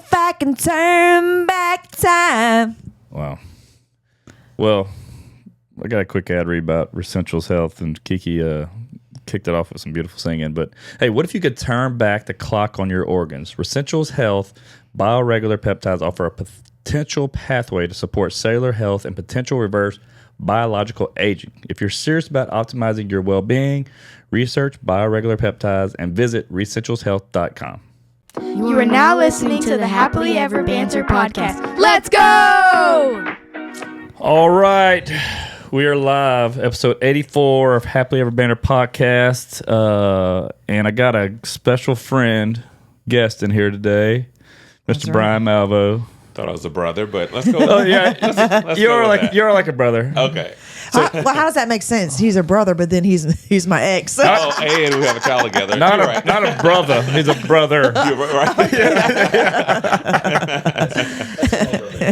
If I can turn back time. Wow. Well, I got a quick ad read about Essentials Health, and Kiki kicked it off with some beautiful singing. But hey, what if you could turn back the clock on your organs? Essentials Health bioregular peptides offer a potential pathway to support cellular health and potential reverse biological aging. If you're serious about optimizing your well-being, research bioregular peptides and visit essentialshealth.com. You are now listening to the Happily Ever Banter podcast. Let's go! All right. We are live, episode 84 of Happily Ever Banter podcast. And I got a special guest in here today, Mr. Brian Malveaux. Thought I was a brother, but let's go. Oh, yeah. Let's you're go like that. you're like a brother. Okay. Well, how does that make sense? He's a brother, but then he's my ex. Oh, and we have a child together. Not You're a right. not a brother. He's a brother. You're right.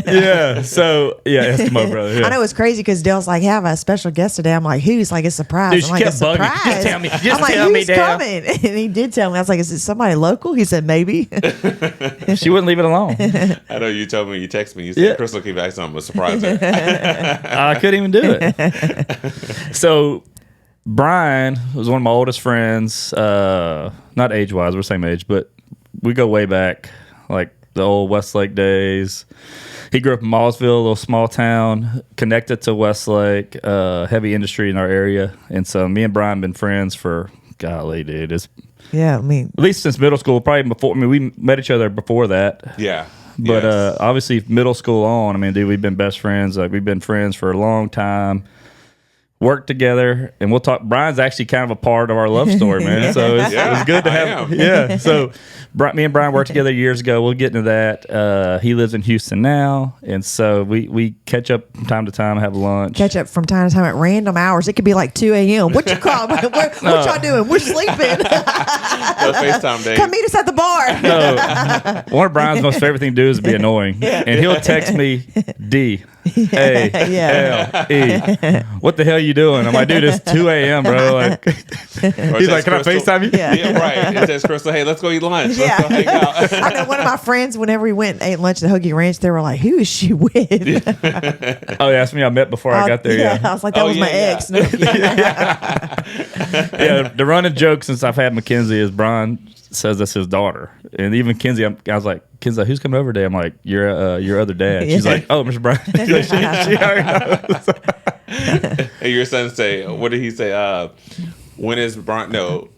Yeah. So Eskimo brother. Yeah. I know it's crazy because Dale's like, have a special guest today. I'm like, who's? Like, a surprise. Dude, I'm she like, kept a bugging. surprise. Just tell me. Just I'm like, tell me, who's Dale. coming? And he did tell me. I was like, is it somebody local? He said, maybe. She wouldn't leave it alone. I know you told me, you texted me, you said, Crystal came back, so I'm going to surprise her. I couldn't even do it. So Brian was one of my oldest friends, not age-wise, we're the same age, but we go way back, like the old Westlake days. He grew up in Malveaux, a little small town, connected to Westlake, heavy industry in our area. And so me and Brian been friends for, golly, dude, Yeah, I mean, at least since middle school, probably before. I mean, we met each other before that. Yeah. But Yes. obviously, middle school on, I mean, dude, we've been best friends. Like, we've been friends for a long time. Worked together, and we'll talk. Brian's actually kind of a part of our love story, man. So it's good to have. Yeah. So me and Brian worked together years ago. We'll get into that. He lives in Houston now, and so we catch up from time to time, have lunch. catch up from time to time at random hours. It could be like 2 a.m. What you call? What y'all doing? We're sleeping. The FaceTime day. Come meet us at the bar. No, one of Brian's most favorite thing to do is be annoying, and he'll text me D-A-L-E. What the hell are you doing? I'm like, dude, it's 2 a.m., bro. Like, he's like, can I FaceTime you? Yeah, right. It says, Crystal, hey, let's go eat lunch. Yeah. Let's go hang out. I know one of my friends, whenever we went and ate lunch at the Hoagie Ranch, they were like, who is she with? Oh, yeah, that's me I met before I got there. Yeah. I was like, that was my ex. No, Yeah, the running joke since I've had Mackenzie is Brian says that's his daughter, and even Kenzie, I was like, Kenzie, who's coming over today? I'm like, your other dad. She's like, oh, Mr. Brian. she already knows. And your son say, what did he say? When is Brian? No,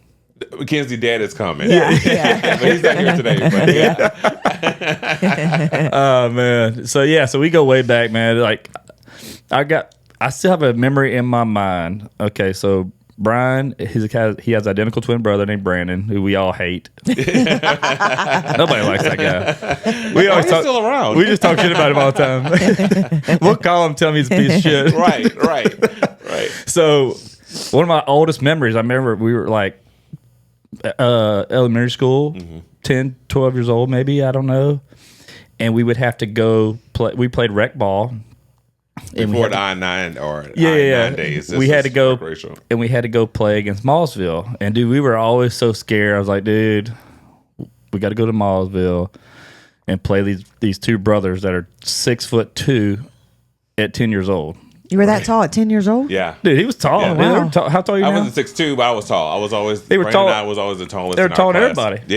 Mackenzie dad is coming. Yeah. But he's not here today. But yeah. Oh man, so we go way back, man. Like, I still have a memory in my mind. Okay, so Brian, he has identical twin brother named Brandon, who we all hate. Nobody likes that guy. We always He's still around. We just talk shit about him all the time. We'll call him, tell him he's a piece of shit. Right. So one of my oldest memories, I remember we were like elementary school, 10, 12 years old, maybe, I don't know. And we would have to go play. We played rec ball. Before the I-9 or I-9 days. We had to go, and we had to go play against Malveaux. And dude, we were always so scared. I was like, dude, we got to go to Malveaux and play these two brothers that are 6'2" at 10 years old. You were that tall at 10 years old? Yeah. Dude, he was tall. Yeah. Dude, they Wow. were tall. How tall are you I now? wasn't 6'2", but I was tall. I was always, They were Brandon tall. and I was always the tallest They were in our taller than class. everybody.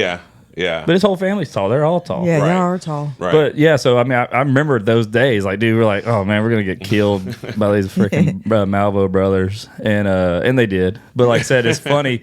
Yeah. But his whole family's tall. They're all tall. Yeah, Right. y'all are tall. Right. But yeah, so I mean, I remember those days. Like, dude, we're like, oh man, we're gonna get killed by these freaking Malveaux brothers, and they did. But like I said, it's funny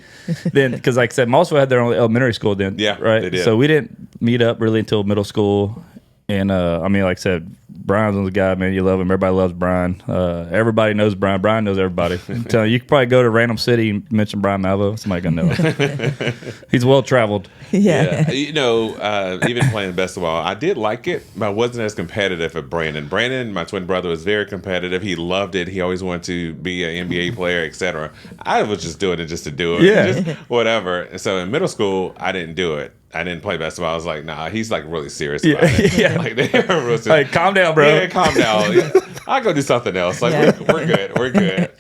then because like I said, Malveaux had their own elementary school then. Yeah, right. they did. So we didn't meet up really until middle school, and I mean, like I said, Brian's the guy, man. You love him. Everybody loves Brian. Everybody knows Brian. Brian knows everybody. I'm telling you, could probably go to a random city and mention Brian Malveaux. Somebody gonna know him. He's well traveled. Yeah. You know, even playing basketball, I did like it, but I wasn't as competitive as Brandon. Brandon, my twin brother, was very competitive. He loved it. He always wanted to be an NBA player, etc. I was just doing it just to do it. Yeah. Just whatever. And so in middle school, I didn't do it. I didn't play basketball. I was like, nah, he's like really serious about it. Yeah. Like, they were real serious. Like, calm down, bro. Yeah, calm down. I'll go do something else. Like, Yeah. we're good. We're good.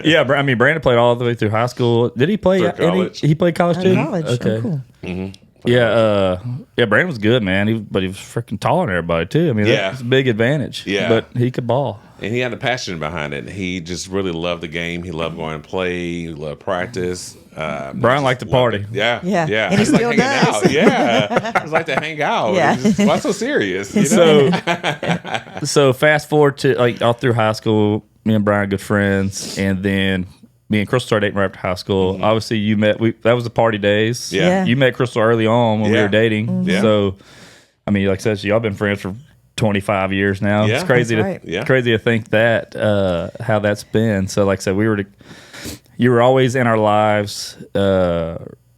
Yeah, I mean, Brandon played all the way through high school. Did he play Through college. He played college too. College. Okay. Oh, cool. Yeah, Brandon was good, man. But he was freaking taller than everybody too. I mean, that's a big advantage. Yeah, but he could ball, and he had a passion behind it. He just really loved the game. He loved going and play. He loved practice. Brian liked to party. Yeah. And he still hanging does. out. Yeah, I just like to hang out. Yeah. Why so serious? You know? So fast forward to like all through high school, me and Brian good friends, and then me and Crystal started dating right after high school. Obviously, you met. That was the party days. Yeah. You met Crystal early on when we were dating. Yeah. So, I mean, like I said, y'all been friends for 25 years now. Yeah. It's crazy That's to right. crazy to think that how that's been. So, like I said, you were always in our lives.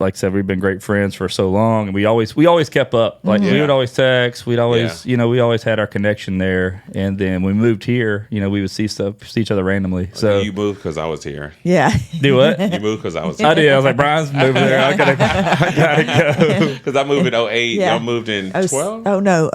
Like I said, we've been great friends for so long, and we always kept up. Like we would always text. We'd always, we always had our connection there. And then when we moved here, we would see each other randomly. So you moved because I was here. Yeah. do what? You moved because I was here. I did. I was like, Brian's moving there. I gotta go. Because I moved in 08. Yeah. Y'all moved in 12? Oh, no.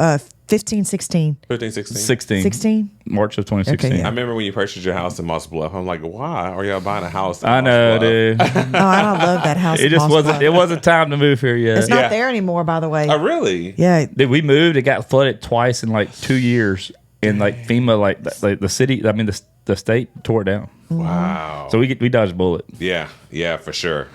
15, 16. 15, 16? 16? March of 2016. Okay, yeah. I remember when you purchased your house in Moss Bluff. I'm like, why are y'all buying a house in I Moss know, Bluff? dude. Oh, I don't love that house. It in just Moss wasn't. Bluff. It wasn't time to move here yet. It's not Yeah. there anymore, by the way. Oh, really? Yeah. Dude, we moved. It got flooded twice in like 2 years. And like FEMA, like the city. I mean, the state tore it down. Wow. So we dodged a bullet. Yeah, for sure.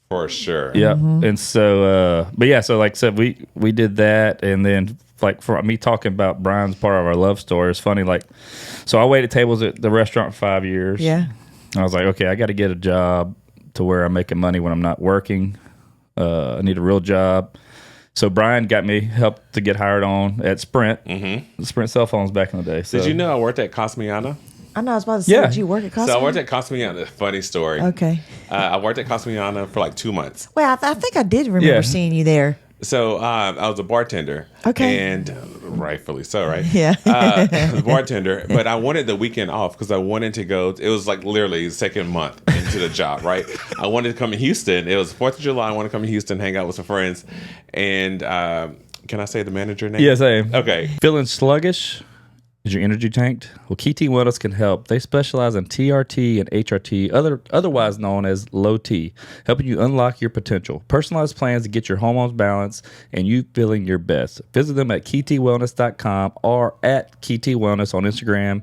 For sure. Yeah. And so, but yeah. So like I said, we did that, and then like for me talking about Brian's part of our love story, it's funny. Like, so I waited tables at the restaurant for 5 years. Yeah. I was like, okay, I got to get a job to where I'm making money when I'm not working. I need a real job. So Brian got me helped to get hired on at Sprint. Sprint cell phones back in the day. So. Did you know I worked at Cosmiana? I know. I was about to say, Yeah. did you work at Costco? So I worked at Cosmiana. Funny story. Okay. I worked at Cosmiana for like 2 months. Well, I think I did remember Yeah. seeing you there. So I was a bartender. Okay. And rightfully so, right? Yeah. I was a bartender, but I wanted the weekend off because I wanted to go. It was like literally the second month into the job, right? I wanted to come to Houston. It was 4th of July. I wanted to come to Houston, hang out with some friends. And can I say the manager name? Yeah, same. Okay. Feeling sluggish? Is your energy tanked? Well, Kiki Wellness can help. They specialize in TRT and HRT, otherwise known as low T, helping you unlock your potential. Personalized plans to get your hormones balanced and you feeling your best. Visit them at KTWellness.com or at KT Wellness on Instagram.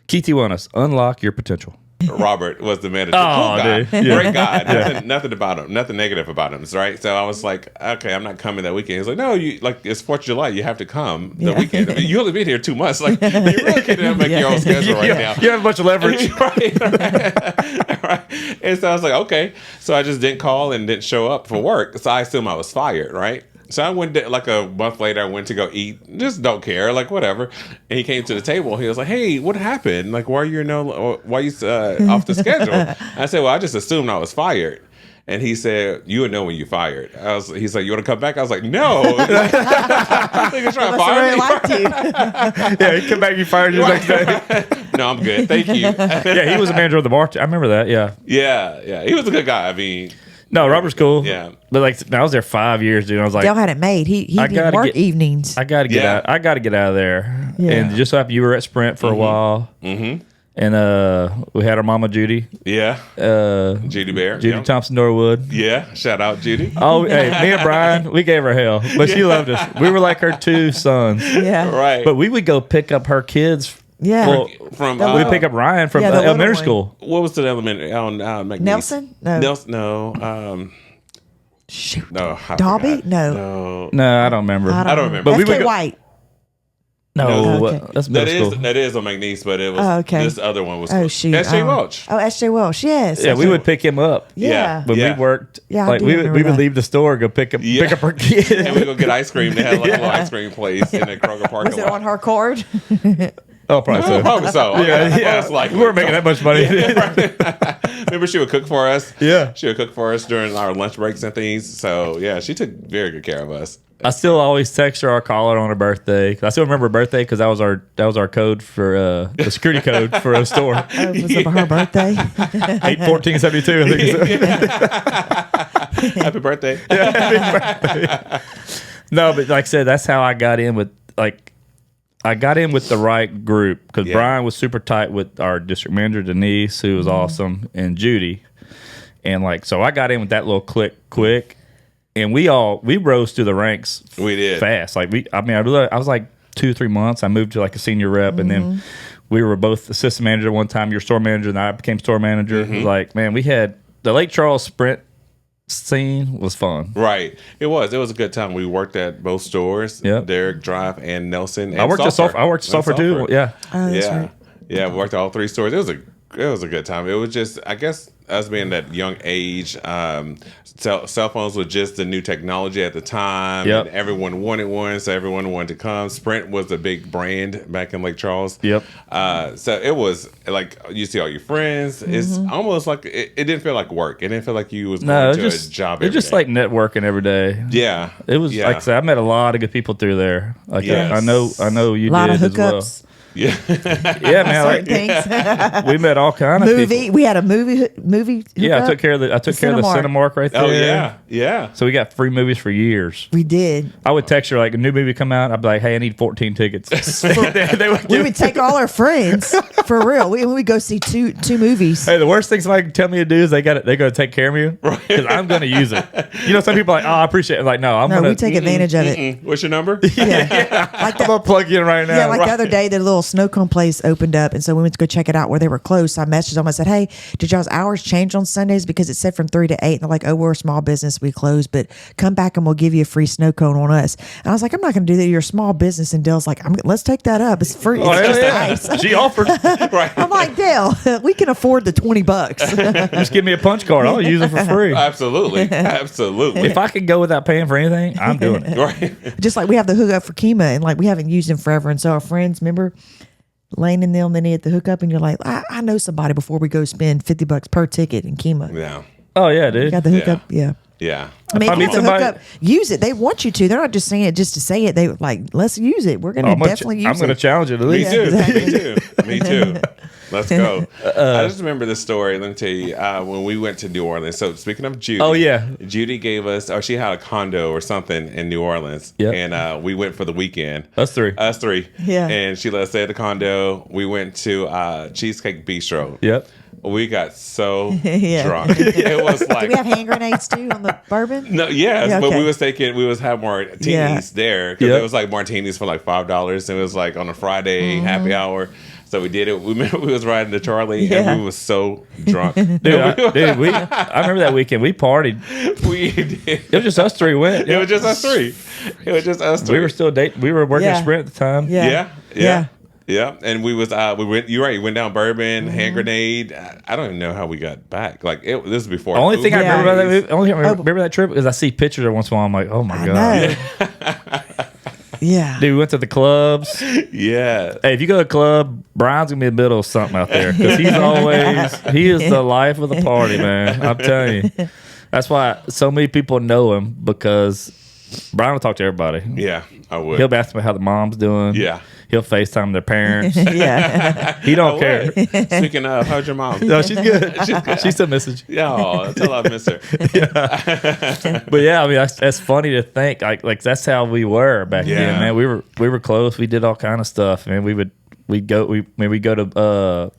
KT Wellness, unlock your potential. Robert was the manager. Oh, Cool guy. dude. Yeah. Great guy. Nothing about him. Nothing negative about him. Right. So I was like, okay, I'm not coming that weekend. He's like, no, you like it's 4th of July. You have to come the weekend. I mean, you only been here 2 months. Like you really can't make your own schedule right now. You have a bunch of leverage. right. And so I was like, okay. So I just didn't call and didn't show up for work. So I assumed I was fired. Right. So I went like a month later. I went to go eat. Just don't care, like whatever. And he came to the table. He was like, "Hey, what happened? Like, why are you off the schedule?" I said, "Well, I just assumed I was fired." And he said, "You would know when you fired." He's like, "You want to come back?" I was like, "No." Nigga trying to fire me. Liked you. Yeah, he come back, you fired you the next day. No, I'm good. Thank you. Yeah, he was a manager of the bar. I remember that. Yeah. Yeah. He was a good guy. I mean, No, Robert's cool. Yeah. But like, I was there 5 years, dude. I was like, Y'all had it made. He I didn't gotta work get- evenings. I got to get Yeah. out. I got to get out of there. Yeah. And just so happened you were at Sprint for a while. Mm-hmm. And we had our mama Judy, yeah. Judy Bear. Judy yeah. Thompson Norwood. Yeah. Shout out Judy. Oh, hey, me and Brian, we gave her hell, but she loved us. We were like her two sons. Yeah. Right. But we would go pick up her kids. Yeah. Well, From we'd pick up Ryan from Yeah, the little elementary one. school. what was the elementary on McNeese? Nelson? No. Nelson? No. Shoot. No. I Dobby? forgot. No. No, I don't remember. I don't remember. But we FK would go- White. No, Oh, okay. that's That middle school. is on McNeese, but it was Oh, okay. this other one was Oh, shoot. S.J. Oh. Welch. Oh, S.J. Welch. Yes. Yeah, we would pick him up. Yeah. When Yeah. we worked, Yeah, I like do we remember would that. leave the store, go pick up her And kids. we go get ice cream. They had like a little ice cream place in the Kroger parking Was it lot. on her card? Oh, probably so. Probably so. Yeah. Most likely. We weren't making that much money. Remember, she would cook for us. Yeah. She would cook for us during our lunch breaks and things. So yeah, she took very good care of us. I still always text her or call her on her birthday. I still remember her birthday because that was our code for the security code for a store. Oh, was it her birthday? 8/14/72. I think so. Happy birthday. No, but like I said, that's how I got in with the right group because Yeah. Brian was super tight with our district manager Denise, who was awesome, and Judy, and like so I got in with that little clique quick. and we rose through the ranks. We did fast. Like I was like 2-3 months. I moved to like a senior rep, and then we were both assistant manager one time. You're store manager, and I became store manager. It was like, man, we had the Lake Charles sprint scene was fun. Right. It was a good time. We worked at both stores, Derrick Drive and Nelson. And I worked at Sulphur too. Yeah. Oh, that's right. Yeah, we worked at all 3 stores. It was a good time. It was just, I guess, us being that young age, cell phones were just the new technology at the time. Yep. And everyone wanted one, so everyone wanted to come. Sprint was a big brand back in Lake Charles. Yep. So it was like you see all your friends. It's almost like it didn't feel like work. It didn't feel like you was going to a job every day. It's just like networking every day. Yeah. It was like I said, I met a lot of good people through there. Like I know you A lot did of as well. hookups. Yeah. Yeah, man. Certain Like, things. we met all kind of people. We had a movie. Yeah, I hookup. took care of the Cinemark. Cinemark right there. Oh yeah. Yeah. So we got free movies for years. We did. I would text her like a new movie come out. I'd be like, "Hey, I need 14 tickets." They would We give- would take all our friends for real. We would go see two movies. Hey, the worst thing somebody can tell me to do is they're gonna take care of you because I'm gonna use it. You know, some people are like, "Oh, I appreciate it." Like, no, I'm gonna we take advantage of it. What's your number? Yeah. Like I'm gonna plug you in right now. Yeah, like the other day, the little snow cone place opened up, and so we went to go check it out where they were closed. So I messaged them. I said, "Hey, did y'all's hours change on Sundays? Because it said from 3 to 8." And they're like, "Oh, we're a small business, we close, but come back and we'll give you a free snow cone on us." And I was like, "I'm not going to do that. You're a small business." And Dale's like, "Let's take that up. It's free. Oh, It's hell just yeah. ice." She offered. Right. I'm like, "Dale, we can afford the $20." Just give me a punch card. I'll use it for free. Absolutely. Absolutely. If I could go without paying for anything, I'm doing it. Right. Just like we have the hookup for Kima, and like we haven't used them forever. And so our friends, remember, Lane and them, they needed the hookup, and you're like, I know somebody before we go spend $50 per ticket in Kima. Yeah. Oh yeah, dude. Got the hookup, yeah. Yeah. I mean, If I if you meet have the somebody- hookup, use it. They want you to. They're not just saying it just to say it. They like, let's use it. We're going to definitely use I'm going to it. challenge it at Me least. too. exactly. Me too. Me too. Let's go. I just remember this story. Let me tell you, when we went to New Orleans. So speaking of Judy, Oh, yeah. Judy gave us, or she had a condo or something in New Orleans, Yep. and we went for the weekend. Us three. Yeah. And she let us stay at the condo. We went to Cheesecake Bistro. Yep. We got so Yeah. drunk. It was Do like we have hand grenades too on the bourbon? no, yes, Yeah, but okay. we was having martinis Yeah. there because Yep. it was like martinis for like $5. And it was like on a Friday happy hour. So we did it. We was riding to Charlie Yeah. and we was so drunk. Dude, I remember that weekend. We partied. We did. It was just us three went. It was just us three. It was just us three. We were still dating. We were working Yeah. Sprint at the time. Yeah. Yeah, and we was we went. You're right. We went down Bourbon, hand grenade. I don't even know how we got back. Like this is before. The only thing I Yeah. remember about that, only thing I remember that trip is I see pictures every once in a while. I'm like, oh my I god, know. Yeah. dude. We went to the clubs. Yeah. Hey, if you go to a club, Brian's gonna be in the middle of something out there because he is the life of the party, man. I'm telling you. That's why so many people know him because Brian will talk to everybody. Yeah, I would. He'll ask me how the mom's doing. Yeah. He'll FaceTime their parents. Yeah. He don't care. Speaking of, how's your mom? No, she's good. She still misses you. Yeah, tell her I miss her. But yeah, I mean that's funny to think. Like that's how we were back Yeah. then, man. We were close. We did all kind of stuff, man. We'd go to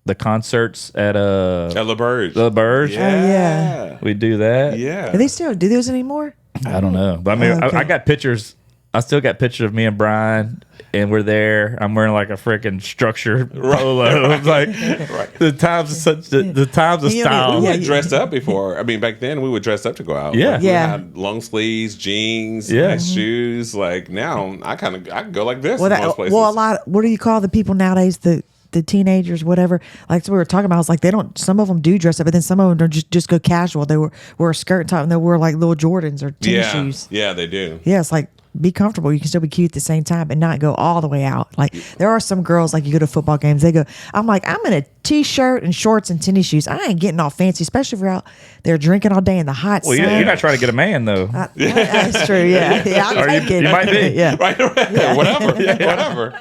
the concerts at At La Berge. the Burge. yeah. We'd do that. Yeah. Do they still do those anymore? I don't know, but I mean, Okay. I got pictures. I still got pictures of me and Brian, and we're there. I'm wearing like a freaking structure polo. It's like the times of the times of You style. know, We dressed up before. I mean, back then we would dress up to go out. Yeah. Like, we Yeah. had long sleeves, jeans, Yeah. nice shoes. Like now, I can go like this. Well, in most places. a lot. What do you call the people nowadays? The teenagers, whatever. Like so we were talking about. I was like, they don't. Some of them do dress up, but then some of them don't just go casual. They wear a skirt and top, and they wear like little Jordans or tennis yeah, shoes. yeah, they do. Yeah, it's like be comfortable. You can still be cute at the same time and not go all the way out. Like there are some girls like you go to football games. They go. I'm like I'm in a t-shirt and shorts and tennis shoes. I ain't getting all fancy, especially if you're out there drinking all day in the hot Well, sun. you're not trying to get a man though. That's true. Yeah, yeah. I'll Or you- take it. you might be. Yeah, Right, whatever, whatever.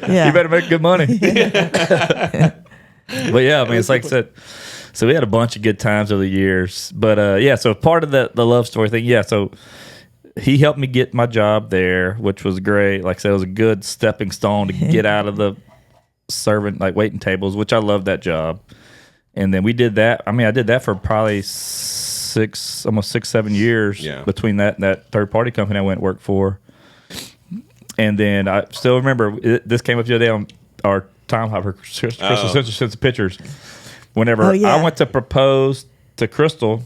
yeah. You better make good money. But yeah, I mean, it's like I said. So we had a bunch of good times over the years. But yeah, so part of the love story thing, yeah. So he helped me get my job there, which was great. Like I said, it was a good stepping stone to get out of the waiting tables, which I loved that job. And then we did that. I mean, I did that for probably almost 6-7 years between that and that third party company I went and worked for. And then I still remember this came up the other day on our time hopper. Crystal sent the pictures. Whenever I went to propose to Crystal,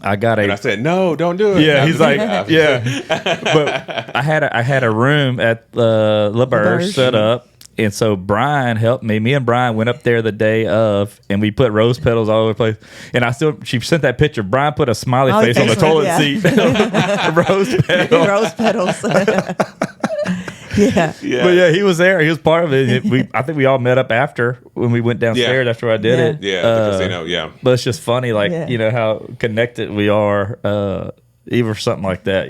I got and I said, no, don't do it. Yeah, he's like, but I had a room at La Berge set up, and so Brian helped me. Me and Brian went up there the day of, and we put rose petals all over the place. And she sent that picture. Brian put a smiley face on the toilet seat. Rose petals. Yeah. But yeah, he was there. He was part of it. I think we all met up after when we went downstairs after I did it. Yeah, the casino. Yeah. But it's just funny, like how connected we are, even for something like that.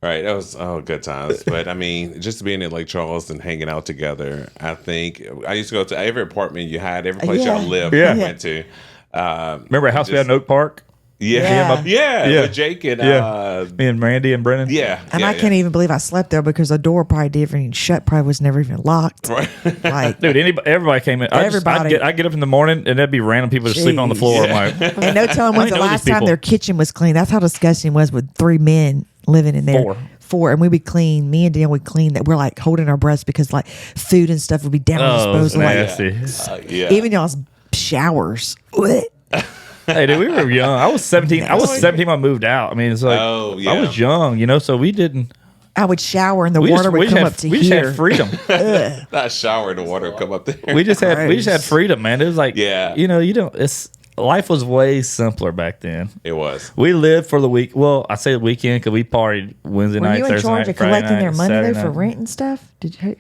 Right. That was good times. But I mean, just being in Lake Charles and hanging out together. I think I used to go to every apartment you had, every place y'all lived. Yeah. We went to. Remember a house we had in Oak Park? With Jake and me and Randy and Brennan. And I can't even believe I slept there because the door probably didn't even shut. Probably was never even locked. Right. Like, dude, everybody came in. I'd get up in the morning and there'd be random people just sleeping on the floor. I'm like, and no telling when's the last time their kitchen was clean. That's how disgusting it was with 3 men living in there. 4, and we would clean. Me and Dan would clean that. We're like holding our breaths because like food and stuff would be down on disposal. Nasty. Even y'all's showers. Hey, dude, we were young. I was 17. I was 17 when I moved out. I mean, it's like I was young, so we didn't. I would shower and the water would come up to here. We just had freedom. Not shower, the water would come up there. We just had freedom, man. It was like, you don't. Life was way simpler back then. It was. We lived for the week. Well, I say the weekend because we partied Wednesday night, Thursday night, Friday night, Were you in charge of collecting their money though for rent and stuff? Did you?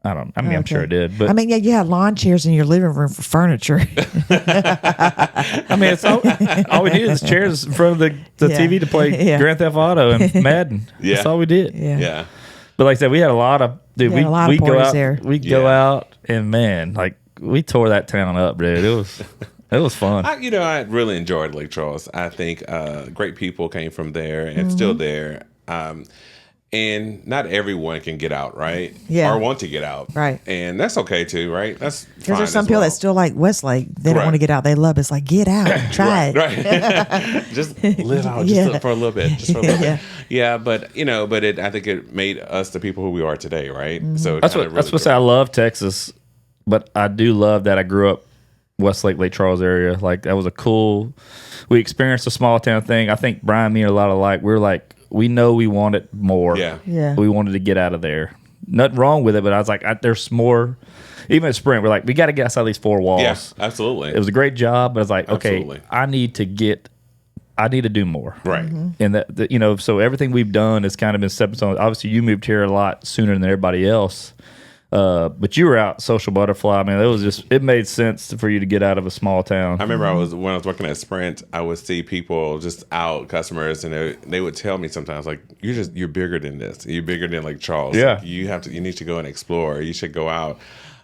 I don't. I mean, I'm sure it did. But I mean, you had lawn chairs in your living room for furniture. I mean, it's all we needed is chairs in front of the TV to play Grand Theft Auto and Madden. That's all we did. Yeah. But like I said, we had a lot of dude. We go out there. We go out and man, like we tore that town up, dude. It was fun. I really enjoyed Lake Charles. I think great people came from there and still there. And not everyone can get out, right? Yeah. Or want to get out. Right. And that's okay too, right? That's fine. Because there's some people that still like Westlake. They don't want to get out. They love it. It's like, get out. Try it. Right. Just live out for a little bit. Just for a little bit. Yeah, but I think it made us the people who we are today, right? So that's what I love Texas, but I do love that I grew up Westlake, Lake Charles area. Like that was a cool. We experienced a small town thing. I think Brian, me, and a lot of we're like. We know we wanted more. Yeah. We wanted to get out of there. Nothing wrong with it, but I was like, there's more. Even at Sprint, we're like, we got to get outside these 4 walls. Yeah, absolutely. It was a great job, but I was like, okay, absolutely. I need to do more. Right. And that so everything we've done has kind of been stepping stones. Obviously, you moved here a lot sooner than everybody else. But you were out social butterfly. I mean, it made sense for you to get out of a small town. I remember when I was working at Sprint, I would see people just out, customers, and they would tell me sometimes like, you're bigger than this. You're bigger than like Charles. Yeah. Like, you need to go and explore. You should go out.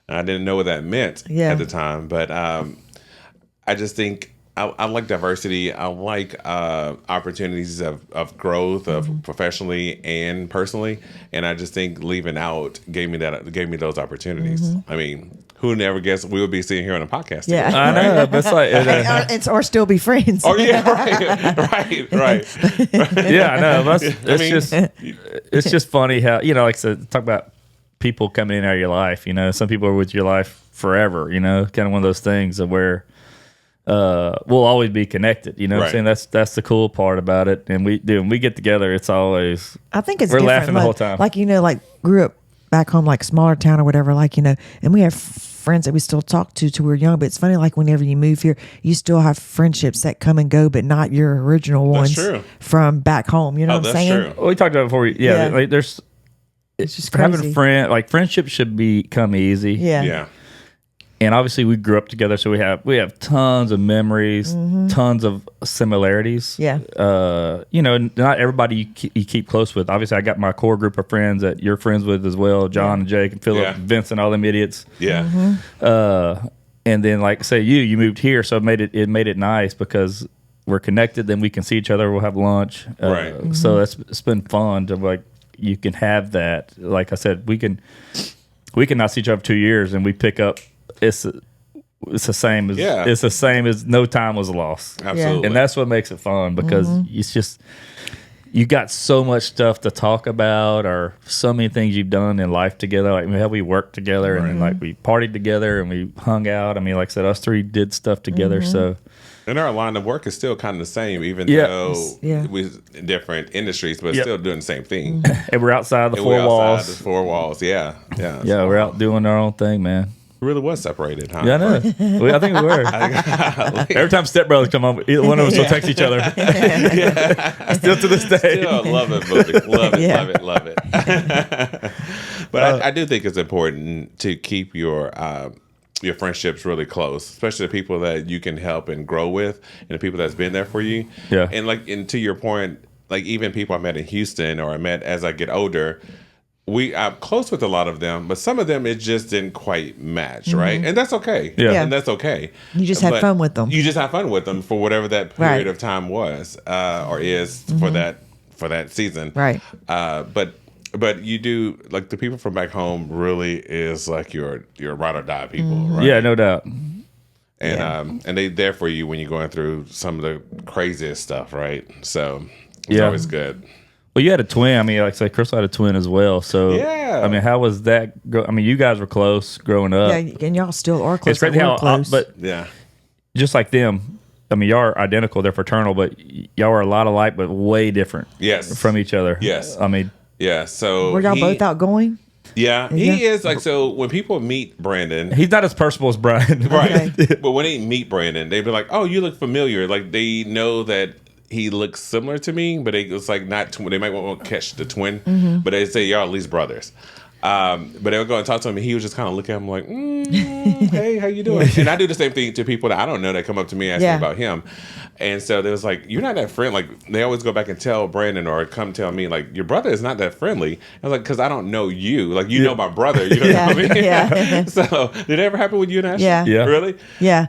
And I didn't know what that meant at the time, but I just think I like diversity. I like opportunities of growth, of professionally and personally. And I just think leaving out gave me those opportunities. I mean, who never guessed we would be sitting here on a podcast together, Yeah. I know. But it's like or still be friends. Oh yeah, right. Yeah, I know. It's just funny how like I said, talk about people coming in and out of your life. Some people are with your life forever. Kind of one of those things of where. We'll always be connected. You know what I'm saying? That's the cool part about it. And when we get together, it's always I think it's we're different. laughing the whole time. Like grew up back home, like smaller town or whatever. And we have friends that we still talk to we were young. But it's funny, like whenever you move here, you still have friendships that come and go, but not your original ones from back home. You know what I'm saying? True. Well, we talked about it before. Like there's it's just crazy. Having friendship should become easy. Yeah. And obviously, we grew up together, so we have tons of memories, tons of similarities. Yeah. Not everybody you keep close with. Obviously, I got my core group of friends that you're friends with as well, John and Jake and Philip, and Vincent, all them idiots. Yeah. And then, like say you moved here, so it made it nice because we're connected. Then we can see each other. We'll have lunch. Right. So it's been fun to like you can have that. Like I said, we can not see each other for 2 years, and we pick up. it's the same as Yeah. it's the same as no time was lost. Absolutely. And that's what makes it fun because it's just you got so much stuff to talk about, or so many things you've done in life together. Like how we worked together, and then like we partied together, and we hung out. I mean, like I said, us three did stuff together. So, and our line of work is still kind of the same, even Yeah. though we're in different industries, but still doing the same thing. and we're outside the And four we're outside walls. the four walls. Yeah. Yeah. Yeah, we're out doing our own thing, man. We really was separated, huh? Yeah, I know. I think we were. Every time Step Brothers come on, either one of us will text each other. Still to this day. Still love it, movie. Love it, Yeah. love it. But I do think it's important to keep your friendships really close, especially the people that you can help and grow with, and the people that's been there for you. Yeah. And to your point, like even people I met in Houston or I met as I get older, I'm close with a lot of them, but some of them it just didn't quite match, right? And that's okay. Yeah. And that's okay. You just had But fun with them. You just have fun with them for whatever that period Right. of time was or is for that season. Right. But you do like the people from back home really is like your ride or die people, right? Yeah, no doubt. And they there for you when you're going through some of the craziest stuff, right? So it's Yeah. always good. Well, you had a twin. I mean, like I said, Crystal had a twin as well. So, Yeah. I mean, how was that? I mean, you guys were close growing up. Yeah, and y'all still are close. It's crazy We're how, close. but Yeah. just like them, I mean, y'all are identical. They're fraternal, but y'all are a lot alike, but way different. Yes. From each other. Yes. I mean, Yeah. So were y'all both outgoing? Yeah, Yeah. he is like so. When people meet Brandon, he's not as personable as Brian. right? But when they meet Brandon, they be like, "Oh, you look familiar." Like they know that he looks similar to me, but it's like not. They might want to catch the twin, but they say y'all at least brothers. But they would go and talk to him, and he would just kind of look at him like, "Hey, how you doing?" And I do the same thing to people that I don't know that come up to me asking Yeah. about him. And so there was like, "You're not that friend." Like they always go back and tell Brandon or come tell me like, "Your brother is not that friendly." I was like, "Because I don't know you. Like you know my brother. You know what I mean?" Yeah. So did it ever happen with you and Ashley? Yeah. Yeah. Really? Yeah.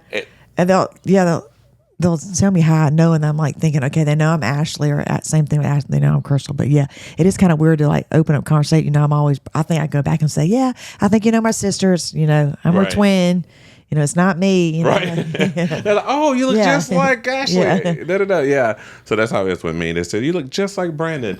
And they'll tell me how I know, and I'm like thinking, okay, they know I'm Ashley, or same thing with Ashley, they know I'm Crystal. But yeah, it is kind of weird to like open up conversation. You know, I think I go back and say, yeah, I think you know my sisters. You know, I'm her Right. twin. You know, it's not me. You know? Right. They're like, "Oh, you look Yeah. just like Ashley." Yeah. Da-da-da. Yeah. So that's how it is with me. They said, "You look just like Brandon."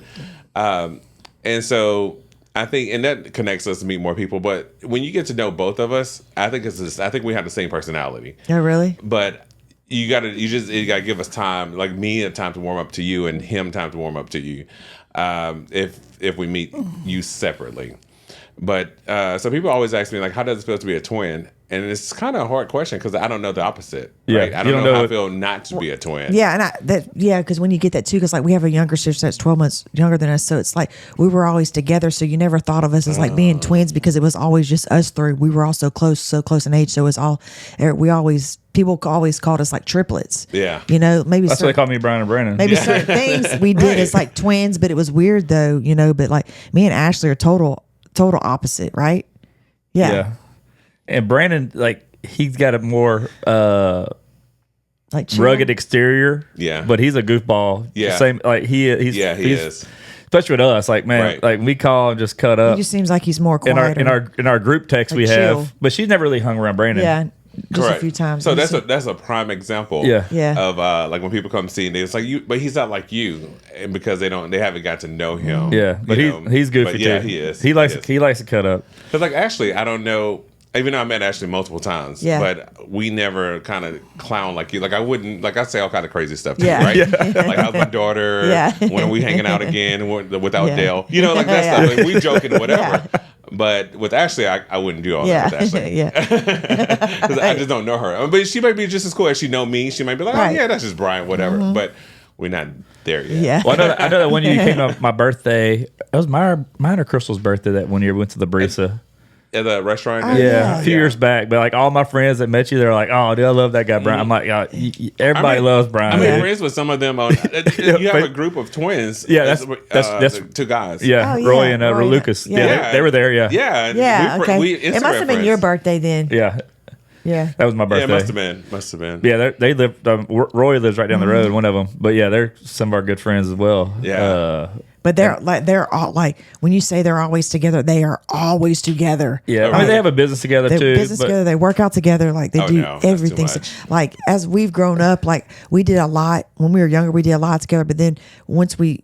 And so I think, and that connects us to meet more people. But when you get to know both of us, I think I think we have the same personality. Oh, really? But you gotta give us time, like me a time to warm up to you, and him time to warm up to you. If we meet you separately. But so people always ask me like, how does it feel to be a twin? And it's kind of a hard question because I don't know the opposite. Yeah, Right? I you don't don't know know how I it- feel not to be a twin. Yeah, because when you get that too, because like we have a younger sister that's 12 months younger than us, so it's like we were always together. So you never thought of us as like being twins because it was always just us three. We were all so close in age. So it's all people always called us like triplets. Yeah. You know, maybe That's why they call me Brian and Brandon. maybe certain things we did as like twins, but it was weird though. You know, but like me and Ashley are total opposite, right? Yeah. And Brandon, like, he's got a more Like chill. rugged exterior. Yeah. But he's a goofball. Yeah. Same, like, he He is. Especially with us, like, man, Right. like we call and just cut He up. just seems like he's more quiet. In our group text we Like have, chill. but she's never really hung around Brandon. yeah, just Correct. a few times. So that's a prime example. Yeah. Yeah. Of like when people come see and it's like you, but he's not like you, and because they haven't got to know him. Yeah, but you know. he's goofy But yeah, too. he is. He likes to cut up. But like Ashley, I don't know. Even though I met Ashley multiple times, Yeah. but we never kind of clown like you. Like I wouldn't, like I say all kind of crazy stuff to Yeah. you, right? Like how's my daughter? Yeah. When are we hanging out again without Yeah. Dale? You know, like that Yeah. stuff. Like, we joking, whatever. But with Ashley, I wouldn't do all yeah, that with Ashley. yeah, Because I just don't know her. But she might be just as cool as she know me. She might be like, oh Right. yeah, that's just Brian, whatever. But we're not there yet. yeah. Well, I know that one year you came to my birthday. It was mine or Crystal's birthday that one year we went to the Barista. At the restaurant. Oh, Yeah, yeah. a few years back. But like all my friends that met you, they're like, "Oh, dude, I love that guy, Brian." I'm like, everybody I mean- loves Brian. I made dude." friends with some of them on. You have a group of twins. Yeah, that's the two guys. Yeah, Oh, yeah, Roy and Roy, Lucas. yeah. Yeah, they were there. Yeah, Yeah. Yeah, okay. Instagram It must have been friends. your birthday then. yeah. Yeah. That was my Yeah, birthday. must have been. Yeah, they live. Roy lives right down the road. One of them, but yeah, they're some of our good friends as well. Yeah. But they're all like, when you say they're always together, they are always together. Yeah, I mean, they have a business together They too. business together. They work out together. Like they do no, that's too everything. So, much. like as we've grown up, like we did a lot when we were younger. We did a lot together. But then once we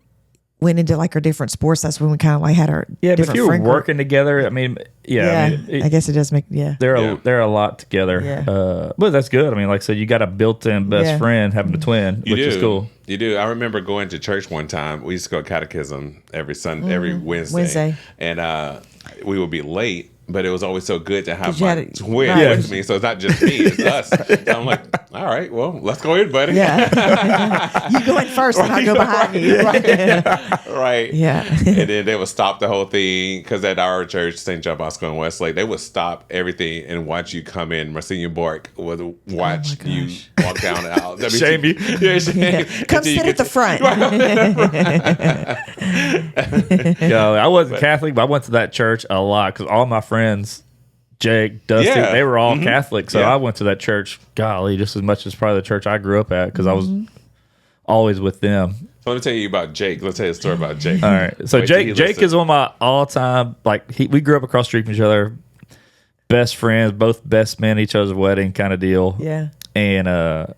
went into like our different sports, that's when we kind of like had our Yeah, but different if you were friend group. working together, I mean, Yeah, I mean, I guess it does make they're a lot together. Yeah. But that's good. I mean, like I said, you got a built-in best Yeah. friend having a twin, which is cool. You do. I remember going to church one time. We used to go to catechism every every Wednesday. And we would be late, but it was always so good to have my twin right. with me. So it's not just me, it's us. So I'm like, all right, well, let's go in, buddy. Yeah, you go in first, and I'll go behind you. Right. Right. Yeah. And then they would stop the whole thing because at our church, St. John Bosco in Westlake, they would stop everything and watch you come in. Monsignor Bork would watch you walk down the aisle. Shame you. Yeah, shame. Yeah. Come sit at the front. Yeah, I wasn't Catholic, but I went to that church a lot because all my friends, Jake, Dusty, Yeah. they were all Catholic. So Yeah. I went to that church, golly, just as much as probably the church I grew up at because I was always with them. So let me tell you about Jake. Let's tell you a story about Jake. All right. So Wait till Jake you Jake listen. is one of my all-time, like, we grew up across the street from each other, best friends, both best men at each other's wedding kind of deal. Yeah. And I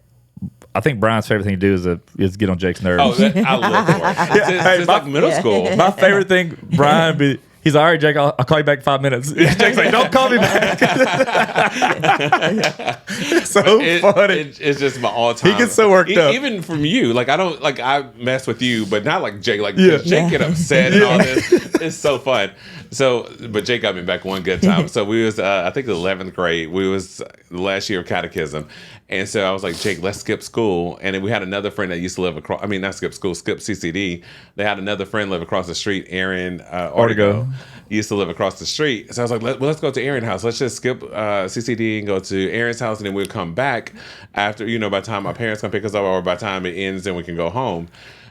think Brian's favorite thing to do is get on Jake's nerves. Oh, I love it. It's like middle school. My favorite thing, Brian, he's like, all right, Jake, I'll call you back in 5 minutes. Jake's like, don't call me back. It's so funny. It's just my all time. He gets so worked up. Even from you, like I mess with you, but not like Jake. Like Yeah. Jake get upset and all this. It's so fun. So, but Jake got me back one good time. So we was, I think, the 11th grade. We was the last year of catechism, and so I was like, Jake, let's skip school. And then we had another friend that used to live across. I mean, not skip school, skip CCD. They had another friend live across the street, Aaron Ortego. Used to live across the street. So I was like, let's go to Aaron's house. Let's just skip CCD and go to Aaron's house, and then we'll come back after, by the time my parents come pick us up or by the time it ends and we can go home.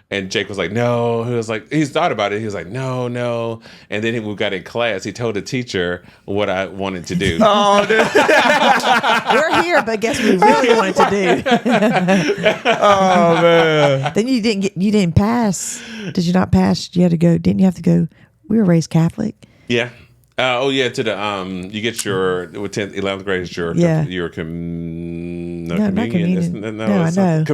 And Jake was like, no. He was like, he's thought about it. He was like, no. And then we got in class. He told the teacher what I wanted to do. Oh, dude. We're here, but guess what we really wanted to do? Oh, man. Then you didn't pass. Did you not pass? You had to go. Didn't you have to go? We were raised Catholic. Yeah. To the you get your 10th, 11th grade is your your communion. Not communion. I know.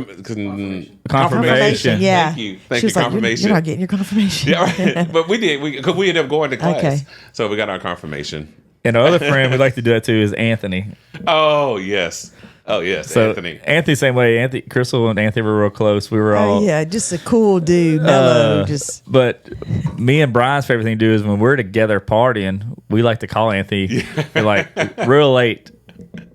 Confirmation. Yeah. Thank you. She Thank you. was like, Confirmation. You're not getting your confirmation. Yeah, right. But we did. Because we ended up going to class. Okay. So we got our confirmation. And our other friend we like to do that too is Anthony. Oh, yes. So Anthony. Same way. Crystal and Anthony were real close. We were all. Oh, yeah, just a cool dude, mellow. But me and Brian's favorite thing to do is when we're together partying, we like to call Anthony like real late.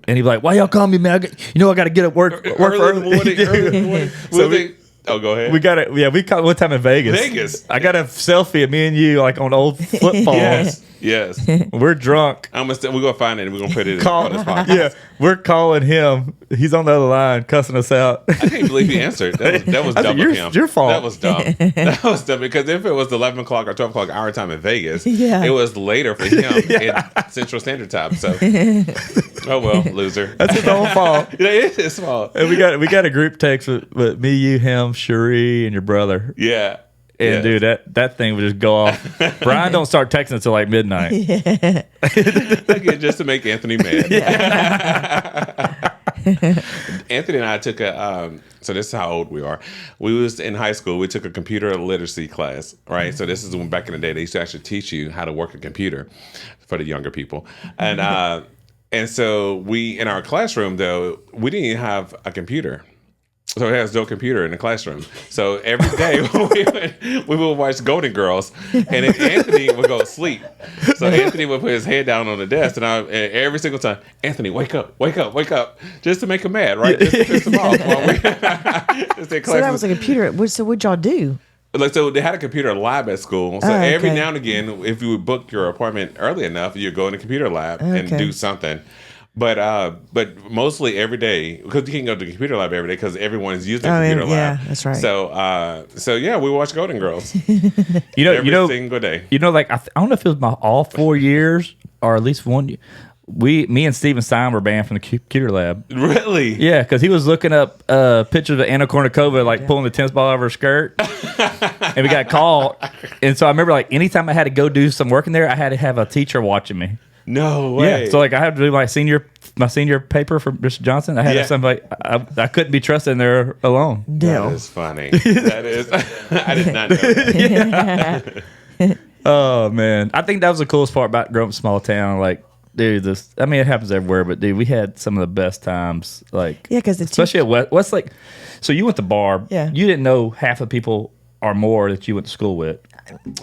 And he'd be like, why y'all call me, man? I got to get at work early in the morning. So go ahead. We got it. Yeah, we caught one time in Vegas. I got a selfie of me and you like on old flip phones. Yes. We're drunk. We're gonna find it and we're gonna put it on this podcast. Yeah, we're calling him. He's on the other line cussing us out. I can't believe he answered. That was dumb of him. Your fault. That was dumb. That was dumb because if it was 11 o'clock or 12 o'clock our time in Vegas, Yeah. it was later for him in Central Standard Time. So, oh well, loser. That's his own fault. It is his fault. And we got a group text with me, you, him, Cherie, and your brother. Yeah. And dude, that thing would just go off. Brian don't start texting until like midnight. Again, just to make Anthony mad. Anthony and I took so this is how old we are. We was in high school. We took a computer literacy class, right? So this is when back in the day they used to actually teach you how to work a computer for the younger people. And so we in our classroom though we didn't even have a computer. So it has no computer in the classroom. So every day we would watch Golden Girls, and then Anthony would go to sleep. So Anthony would put his head down on the desk, and every single time, Anthony, wake up, just to make him mad, right? Just to piss him off. So that was a computer. So what'd y'all do? So they had a computer lab at school. So every now and again, if you would book your appointment early enough, you'd go in the computer lab and do something. But mostly every day, because you can't go to the computer lab every day because everyone is using the computer lab. Yeah, that's right. So yeah, we watch Golden Girls. Every single day. Like I don't know if it was all 4 years or at least 1 year. me and Steven Stein were banned from the computer lab. Really? Yeah, because he was looking up pictures of Anna Kournikova like pulling the tennis ball out of her skirt, and we got called. And so I remember like anytime I had to go do some work in there, I had to have a teacher watching me. No way. Yeah, so like I had to do my senior paper for Mr. Johnson. I had to have somebody. I couldn't be trusted in there alone. That is funny. That is. I did not know that. Oh man, I think that was the coolest part about growing up in a small town. Like, dude, I mean, it happens everywhere, but dude, we had some of the best times. Like, Yeah, because especially at Westlake. So you went to Barb. Yeah. You didn't know half the people or more that you went to school with.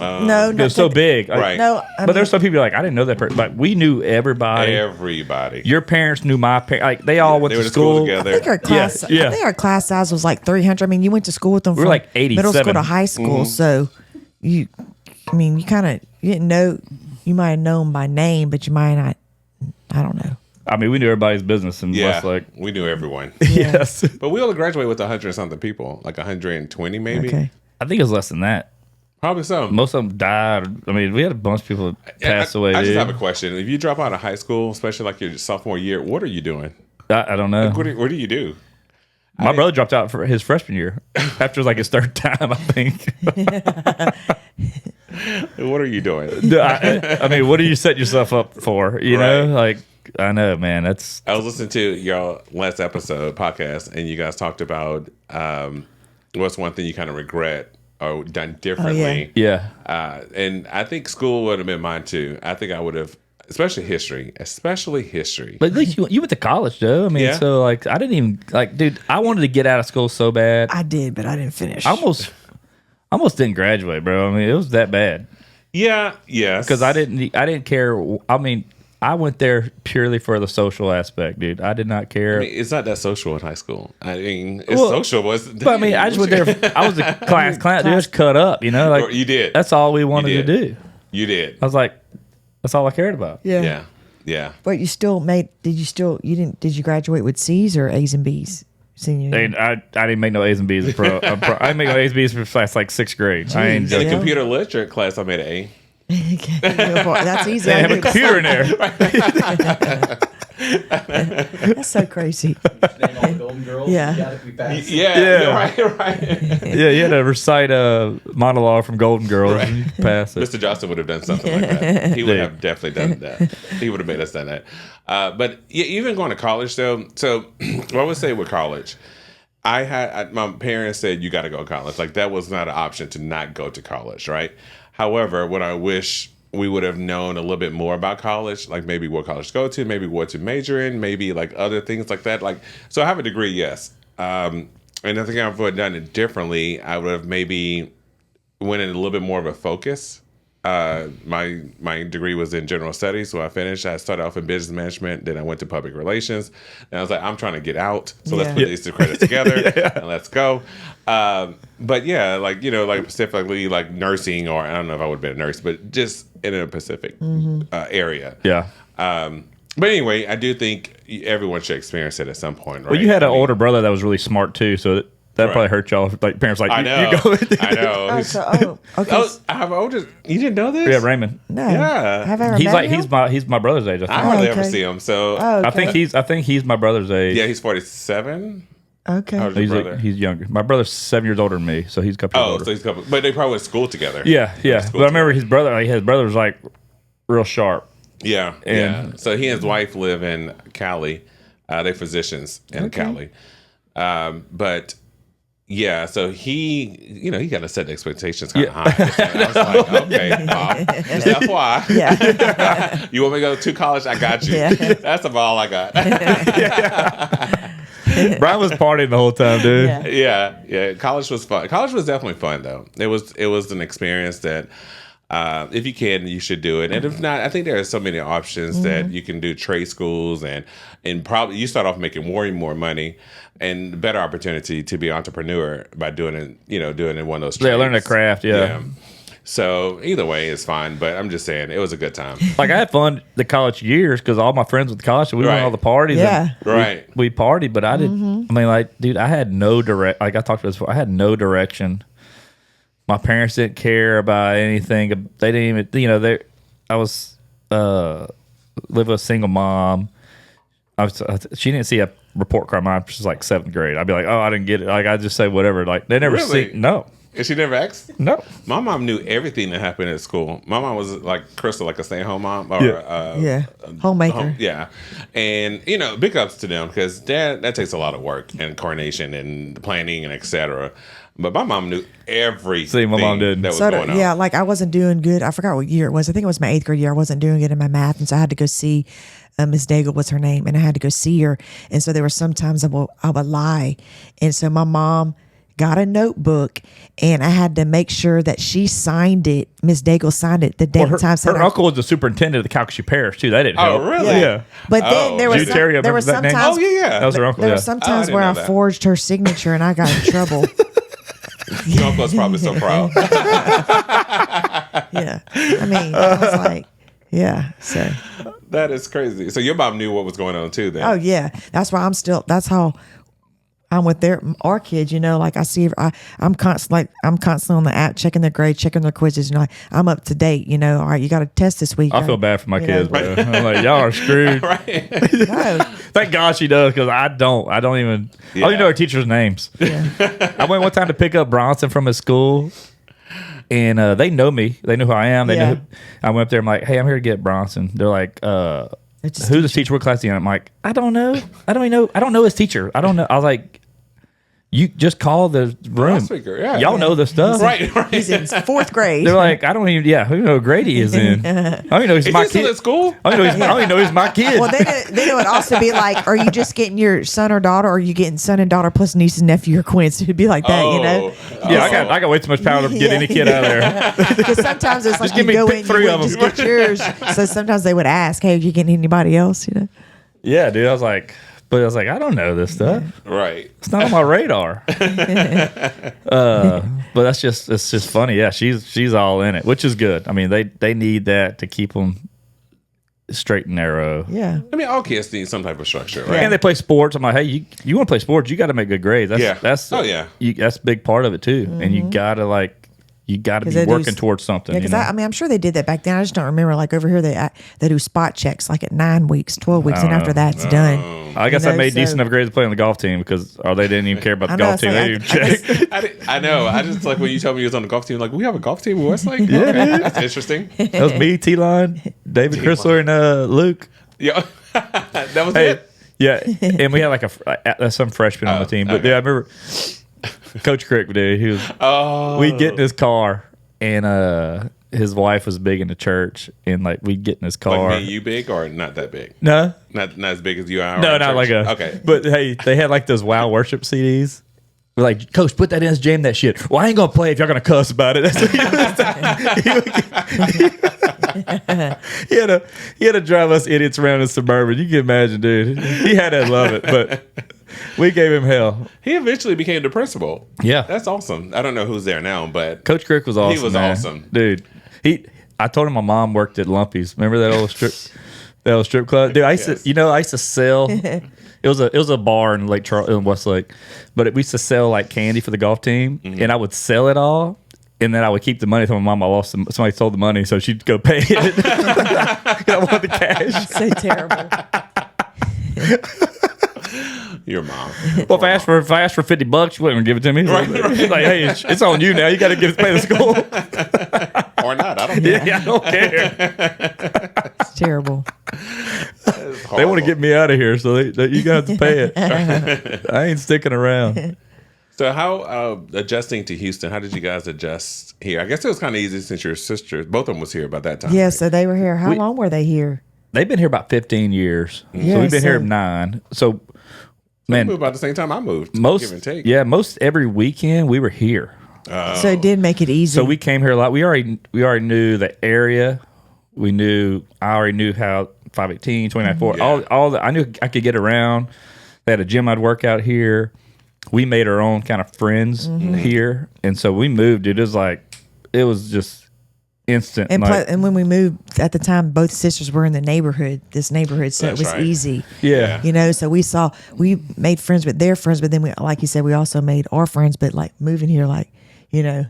no, It was so big. Like, Right. No, but there's some people like, I didn't know that person. Like, we knew everybody. Everybody. Your parents knew my parents. Like, they all went They to went to school school. I together. think our class. Yeah. I think our class size was like 300. I mean, you went to school with them were from like middle 87. school to high school, so you didn't know. You might have known by name, but you might not. I don't know. I mean, we knew everybody's business in Yeah, Westlake. we knew everyone. Yes. But we only graduated with 100 and something people, like 120 maybe. Okay. I think it was less than that. Probably so. Most of them died. I mean, we had a bunch of people that passed away. I just dude. have a question. If you drop out of high school, especially like your sophomore year, what are you doing? I don't know. What do you do? My brother dropped out for his freshman year after like his third time, I think. What are you doing? I mean, what do you set yourself up for? You know, Right. like I know, man. That's I was listening to your last episode podcast, and you guys talked about what's one thing you kind of regret or done differently. yeah. And I think school would have been mine too. I think I would have, especially history. But at least you went to college, though. I mean, Yeah. so like I didn't even like, dude. I wanted to get out of school so bad. I did, but I didn't finish. I almost didn't graduate, bro. I mean, it was that bad Yeah, yes. because I didn't care. I mean, I went there purely for the social aspect, dude. I did not care. I mean, it's not that social in high school. I mean, it's Well, social, but I mean, I just went there. I was a class clown. Dude, just cut up, you know. Like You did. That's all we wanted You to did. do. You did. I was like, that's all I cared about. yeah. Yeah. But you still made? Did you graduate with C's or A's and B's? Senior year? I didn't make no A's and B's. I didn't make no A's and B's for class like sixth grade. I ain't In the Yeah. computer literature class, I made an A. Okay, that's easy. They I have a knew. computer in there. That's so crazy. Name all the Golden Girls. Yeah. You got it, we passed. Yeah. Right. Yeah, you had to recite a monologue from Golden Girls and you pass it. Mr. Johnson would have done something like that. He would Yeah. have definitely done that. He would have made us done that. But yeah, even going to college though. So what I would say with college, my parents said you got to go to college. Like that was not an option to not go to college, right? However, what I wish we would have known a little bit more about college, like maybe what college to go to, maybe what to major in, maybe like other things like that. Like, so I have a degree, yes. And I think I would have done it differently. I would have maybe went in a little bit more of a focus. My degree was in general studies, so I finished. I started off in business management, then I went to public relations. And I was like, I'm trying to get out, so let's Yeah. put these two credits together and let's go. But yeah, like like specifically like nursing, or I don't know if I would have been a nurse, but just in a Pacific area. Yeah. But anyway, I do think everyone should experience it at some point, right? Well, you had an I mean, older brother that was really smart too, so that Right. probably hurt y'all. Like parents, like I you know. go. I know. Okay. Oh, I have older. You didn't know this? Yeah, Raymond. No. Yeah. Have I ever He's met like him? he's my brother's age. I think. I hardly ever okay. see him. So Oh, okay. I think he's my brother's age. yeah, he's 47. Okay. How's your He's brother? he's younger. My brother's 7 years older than me, so he's a couple years Oh, older. so he's couple, but they probably went to school together. Yeah. But I School remember his brother. Like, his brother was like real sharp. Yeah, And- yeah. So he and his wife live in Cali. They're physicians in Cali. But yeah, so he got to set the expectations kind of high. I was like, okay, Bob, just FYI. Yeah. You want me to go to college? I got you. Yeah. That's about all I got. Brian was partying the whole time, dude. Yeah. Yeah. College was fun. College was definitely fun, though. It was an experience that, if you can, you should do it. And if not, I think there are so many options that you can do trade schools and probably you start off making more money and better opportunity to be an entrepreneur by doing it, doing it in one of those trades. Yeah, learn that craft. Yeah. So either way, it's fine. But I'm just saying, it was a good time. Like I had fun the college years because all my friends went to college, so we went Right. to all the parties. Yeah. and Right. We partied, but I didn't. I mean, like, dude, I had no direct. Like I talked about this before, I had no direction. My parents didn't care about anything. They didn't even, I was live with a single mom. She didn't see a report card. Mine was like 7th grade. I'd be like, oh, I didn't get it. Like I just say whatever. Like they never Really? see. No. And she never asked? No. My mom knew everything that happened at school. My mom was like Crystal, like a stay-at-home mom. Or, homemaker. Yeah. And, big ups to them because that takes a lot of work and coordination and planning and et cetera. But my mom knew everything See, my mom didn't. that was going on. Yeah, like I wasn't doing good. I forgot what year it was. I think it was my 8th grade year. I wasn't doing good in my math. And so I had to go see Miss Daigle was her name. And I had to go see her. And so there were some times I would lie. And so my mom got a notebook, and I had to make sure that she signed it. Miss Daigle signed it the date and time. Her uncle was the superintendent of the Calcasieu Parish too. That didn't help. Oh, really? Yeah. But then there was Terry, there were remember that name? sometimes. Oh, yeah. That was her uncle. There Yeah. were some times didn't where know I that. forged her signature, and I got in trouble. Your uncle's probably so proud. Yeah, I mean, I was like, yeah. So, That is crazy. So your mom knew what was going on too then. oh yeah, that's why that's how I'm with our kids. Like I see, I'm constantly on the app checking their grades, checking their quizzes. I'm up to date. All right, you got a test this week. I feel bad for my You kids, know. bro. I'm like, y'all are screwed. Right. No. Thank God she does, because I don't even. I don't even know her teachers' names. I went one time to pick up Bronson from his school, and they know me. They know who I am. They know. I went up there. I'm like, hey, I'm here to get Bronson. They're like, It's who's his teacher? What class is he in? I'm like, I don't know. I don't even know. I don't know his teacher. I don't know. I was like, you just call the room. Loudspeaker, yeah. Y'all know the stuff. Right. He's in 4th grade. They're like, I don't even. Yeah, who know what grade he is in? I don't even know he's Is my he still kid. at school? I don't even know he's my kid. Well, then it would also be like, are you just getting your son or daughter, or are you getting son and daughter plus niece and nephew or quince? It'd be like that, Yeah, I got way too much power to get any kid out of there. Because sometimes it's like give you me go pick in, three you of wouldn't them. just get yours. So sometimes they would ask, hey, are you getting anybody else? Yeah, dude. I was like, I don't know this stuff. Right. It's not on my radar. But it's just funny. Yeah, she's all in it, which is good. I mean, they need that to keep them straight and narrow. Yeah. I mean, all kids need some type of structure, right? And they play sports. I'm like, hey, you want to play sports? You got to make good grades. That's Oh, yeah. That's a big part of it too. And you gotta be 'Cause they do working towards something. Yeah, because I mean, I'm sure they did that back then. I just don't remember. Like over here, they do spot checks like at 9 weeks, 12 weeks, and after that's done. I guess I made decent enough grades to play on the golf team because they didn't even care about the I know, golf it's team. like, They didn't even check. I know. I just like when you told me you was on the golf team, like, we have a golf team in Westlake? Okay, that's interesting. That was me, T-Line, David Chrysler, and Luke. Yeah. That was Hey, it. yeah, and we had like some freshman on the team, but okay. yeah, I remember Coach Crick, dude. He was. We get in his car, and his wife was big in the church, and like we get in his car. Like me, you big or not that big? No, Not as big as you are? no, in not church? like a. Okay. But hey, they had like those Wow worship CDs. We're like, Coach, put that in, jam that shit. Well, I ain't gonna play if y'all gonna cuss about it. That's what he had to drive us idiots around in Suburban. You can imagine, dude. He had to love it, but we gave him hell. He eventually became the principal. Yeah. That's awesome. I don't know who's there now, but Coach Crick was awesome. He was man. awesome. Dude. I told him my mom worked at Lumpy's. Remember that old strip club? Dude, I used to sell. It was a bar in Lake Charles in Westlake, but we used to sell like candy for the golf team, and I would sell it all, and then I would keep the money. From my mom, I lost somebody stole the money, so she'd go pay it. I wanted the cash. So terrible. your mom. Well, if I asked for $50, she wasn't gonna give it to me. She's like, hey, it's on you now. You got to pay the school. Or not. I don't care. Yeah, I don't care. It's terrible. They want to get me out of here, so you got to pay it. I ain't sticking around. So how adjusting to Houston? How did you guys adjust here? I guess it was kind of easy since your sisters, both of them was here about that time. Yeah, right? so they were here. How long were they here? They've been here about 15 years. Yeah, so we've been so- here 9. So, We man, moved about the same time I moved. most give and take. most every weekend we were here. So it did make it easy. So we came here a lot. We already knew the area. I already knew how 518, 294, Yeah. I knew I could get around. They had a gym I'd work out here. We made our own kind of friends here. And so we moved, dude. It was just instant. And, like, and when we moved at the time, both sisters were in this neighborhood, so That's it was right. easy. yeah. You know, so we made friends with their friends, but then like you said, we also made our friends. But like moving here, like, you know,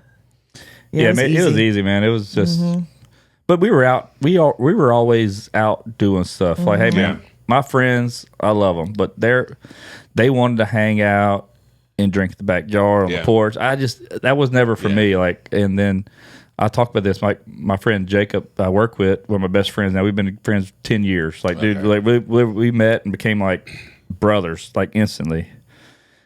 Yeah, man, it was easy, man. It was just But we were out. We were always out doing stuff. Like, hey man, my friends, I love them, but they wanted to hang out and drink at the backyard on the porch. That was never for me. Like, and then I talked about this. My friend Jacob, I work with, one of my best friends now. We've been friends 10 years. Like, dude, like we met and became like brothers, like instantly.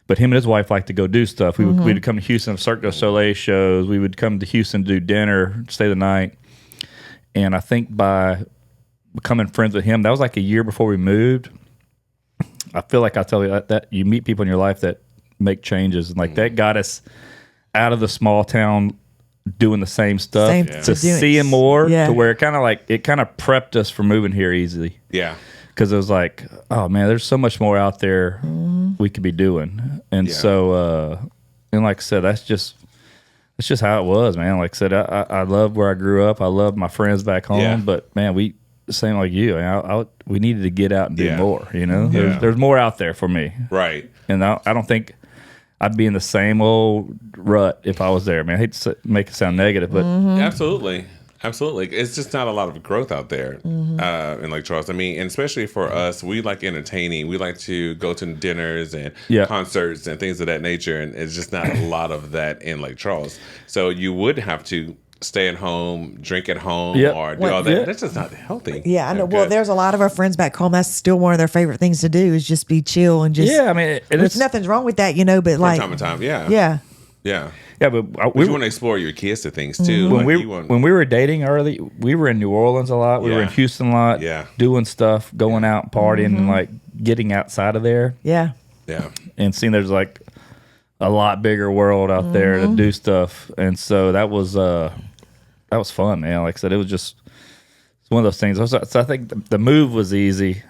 But him and his wife like to go do stuff. We'd come to Houston, Cirque du Soleil shows. We would come to Houston to do dinner, stay the night. And I think by becoming friends with him, that was like a year before we moved. I feel like I tell you that you meet people in your life that make changes, and like that got us out of the small town doing the same stuff to seeing more to where it kind of prepped us for moving here easily. Yeah. Because it was like, oh man, there's so much more out there we could be doing. And so, and like I said, that's just how it was, man. Like I said, I love where I grew up. I love my friends back home, but man, same like you. We needed to get out and do more. You know, there's more out there for me. Right. And I don't think I'd be in the same old rut if I was there, man. I hate to make it sound negative, but Absolutely. It's just not a lot of growth out there in Lake Charles. I mean, and especially for us, we like entertaining. We like to go to dinners and concerts and things of that nature, and it's just not a lot of that in Lake Charles. So you would have to stay at home, drink at home, or do all that. Yeah. That's just not healthy. Yeah, I know. Well, there's a lot of our friends back home. That's still one of their favorite things to do is just be chill and just. Yeah, I mean, there's nothing's wrong with that, you know. But from like time to time, yeah. Yeah, but you want to explore your kids to things too. When we were dating early, we were in New Orleans a lot. We were in Houston a lot. Yeah, doing stuff, going out, partying, and like getting outside of there. Yeah, and seeing there's like a lot bigger world out there to do stuff, and so that was fun, man. Like I said, it's one of those things. So I think the move was easy.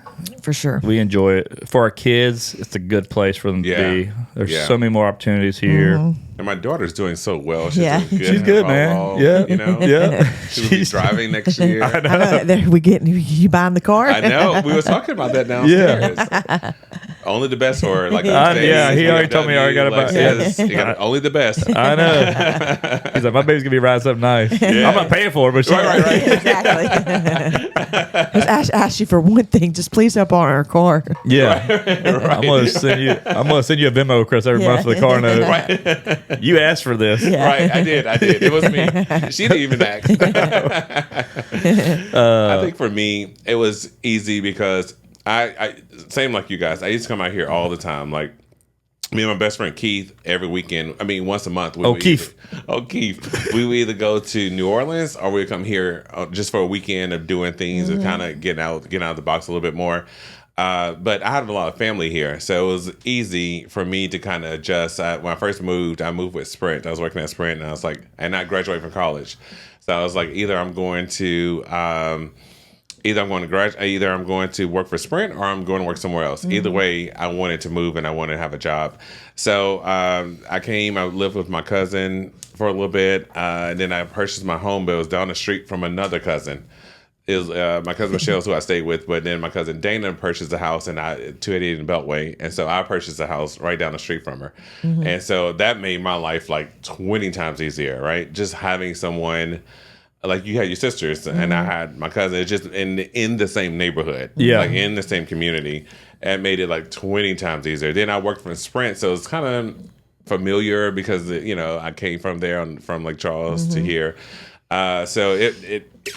For sure. We enjoy it. For our kids, it's a good place for them to be. There's so many more opportunities here. And my daughter's doing so well. She's doing good. She's good, man. Yeah. You know? She'll be driving next year. I know. You buying the car? I know. We were talking about that downstairs. Only the best for her. Like he already told me I already got about only the best. I know. He's like, my baby's gonna be riding something nice. I'm not paying for it, but right. Exactly. Just ask you for one thing. Just please help on our car. Yeah. I'm gonna send you a Venmo across every month for the car note. Right. You asked for this. Right. I did. It was me. She didn't even ask. I think for me, it was easy because I same like you guys. I used to come out here all the time. Like me and my best friend Keith every weekend. I mean, once a month. Keith. We would either go to New Orleans or we'd come here just for a weekend of doing things and kind of getting out of the box a little bit more. But I had a lot of family here, so it was easy for me to kind of adjust. When I first moved, I moved with Sprint. I was working at Sprint, and I was like, and I graduated from college, so I was like, either I'm going to work for Sprint or I'm going to work somewhere else. Either way, I wanted to move and I wanted to have a job. So I lived with my cousin for a little bit, and then I purchased my home, but it was down the street from another cousin. It was my cousin Michelle's who I stayed with, but then my cousin Dana purchased a house 288 in Beltway, and so I purchased a house right down the street from her, and so that made my life like 20 times easier, right? Just having someone like you had your sisters, and I had my cousin just in the same neighborhood, like in the same community, and made it like 20 times easier. Then I worked for Sprint, so it's kind of familiar because I came from there from Lake Charles to here. So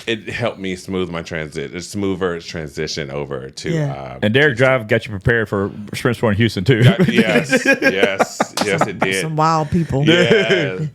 it helped me smooth my smoother transition over to. And Derek Drive got you prepared for Sprint Sport in Houston too. Yes, it did. Some wild people. Yeah.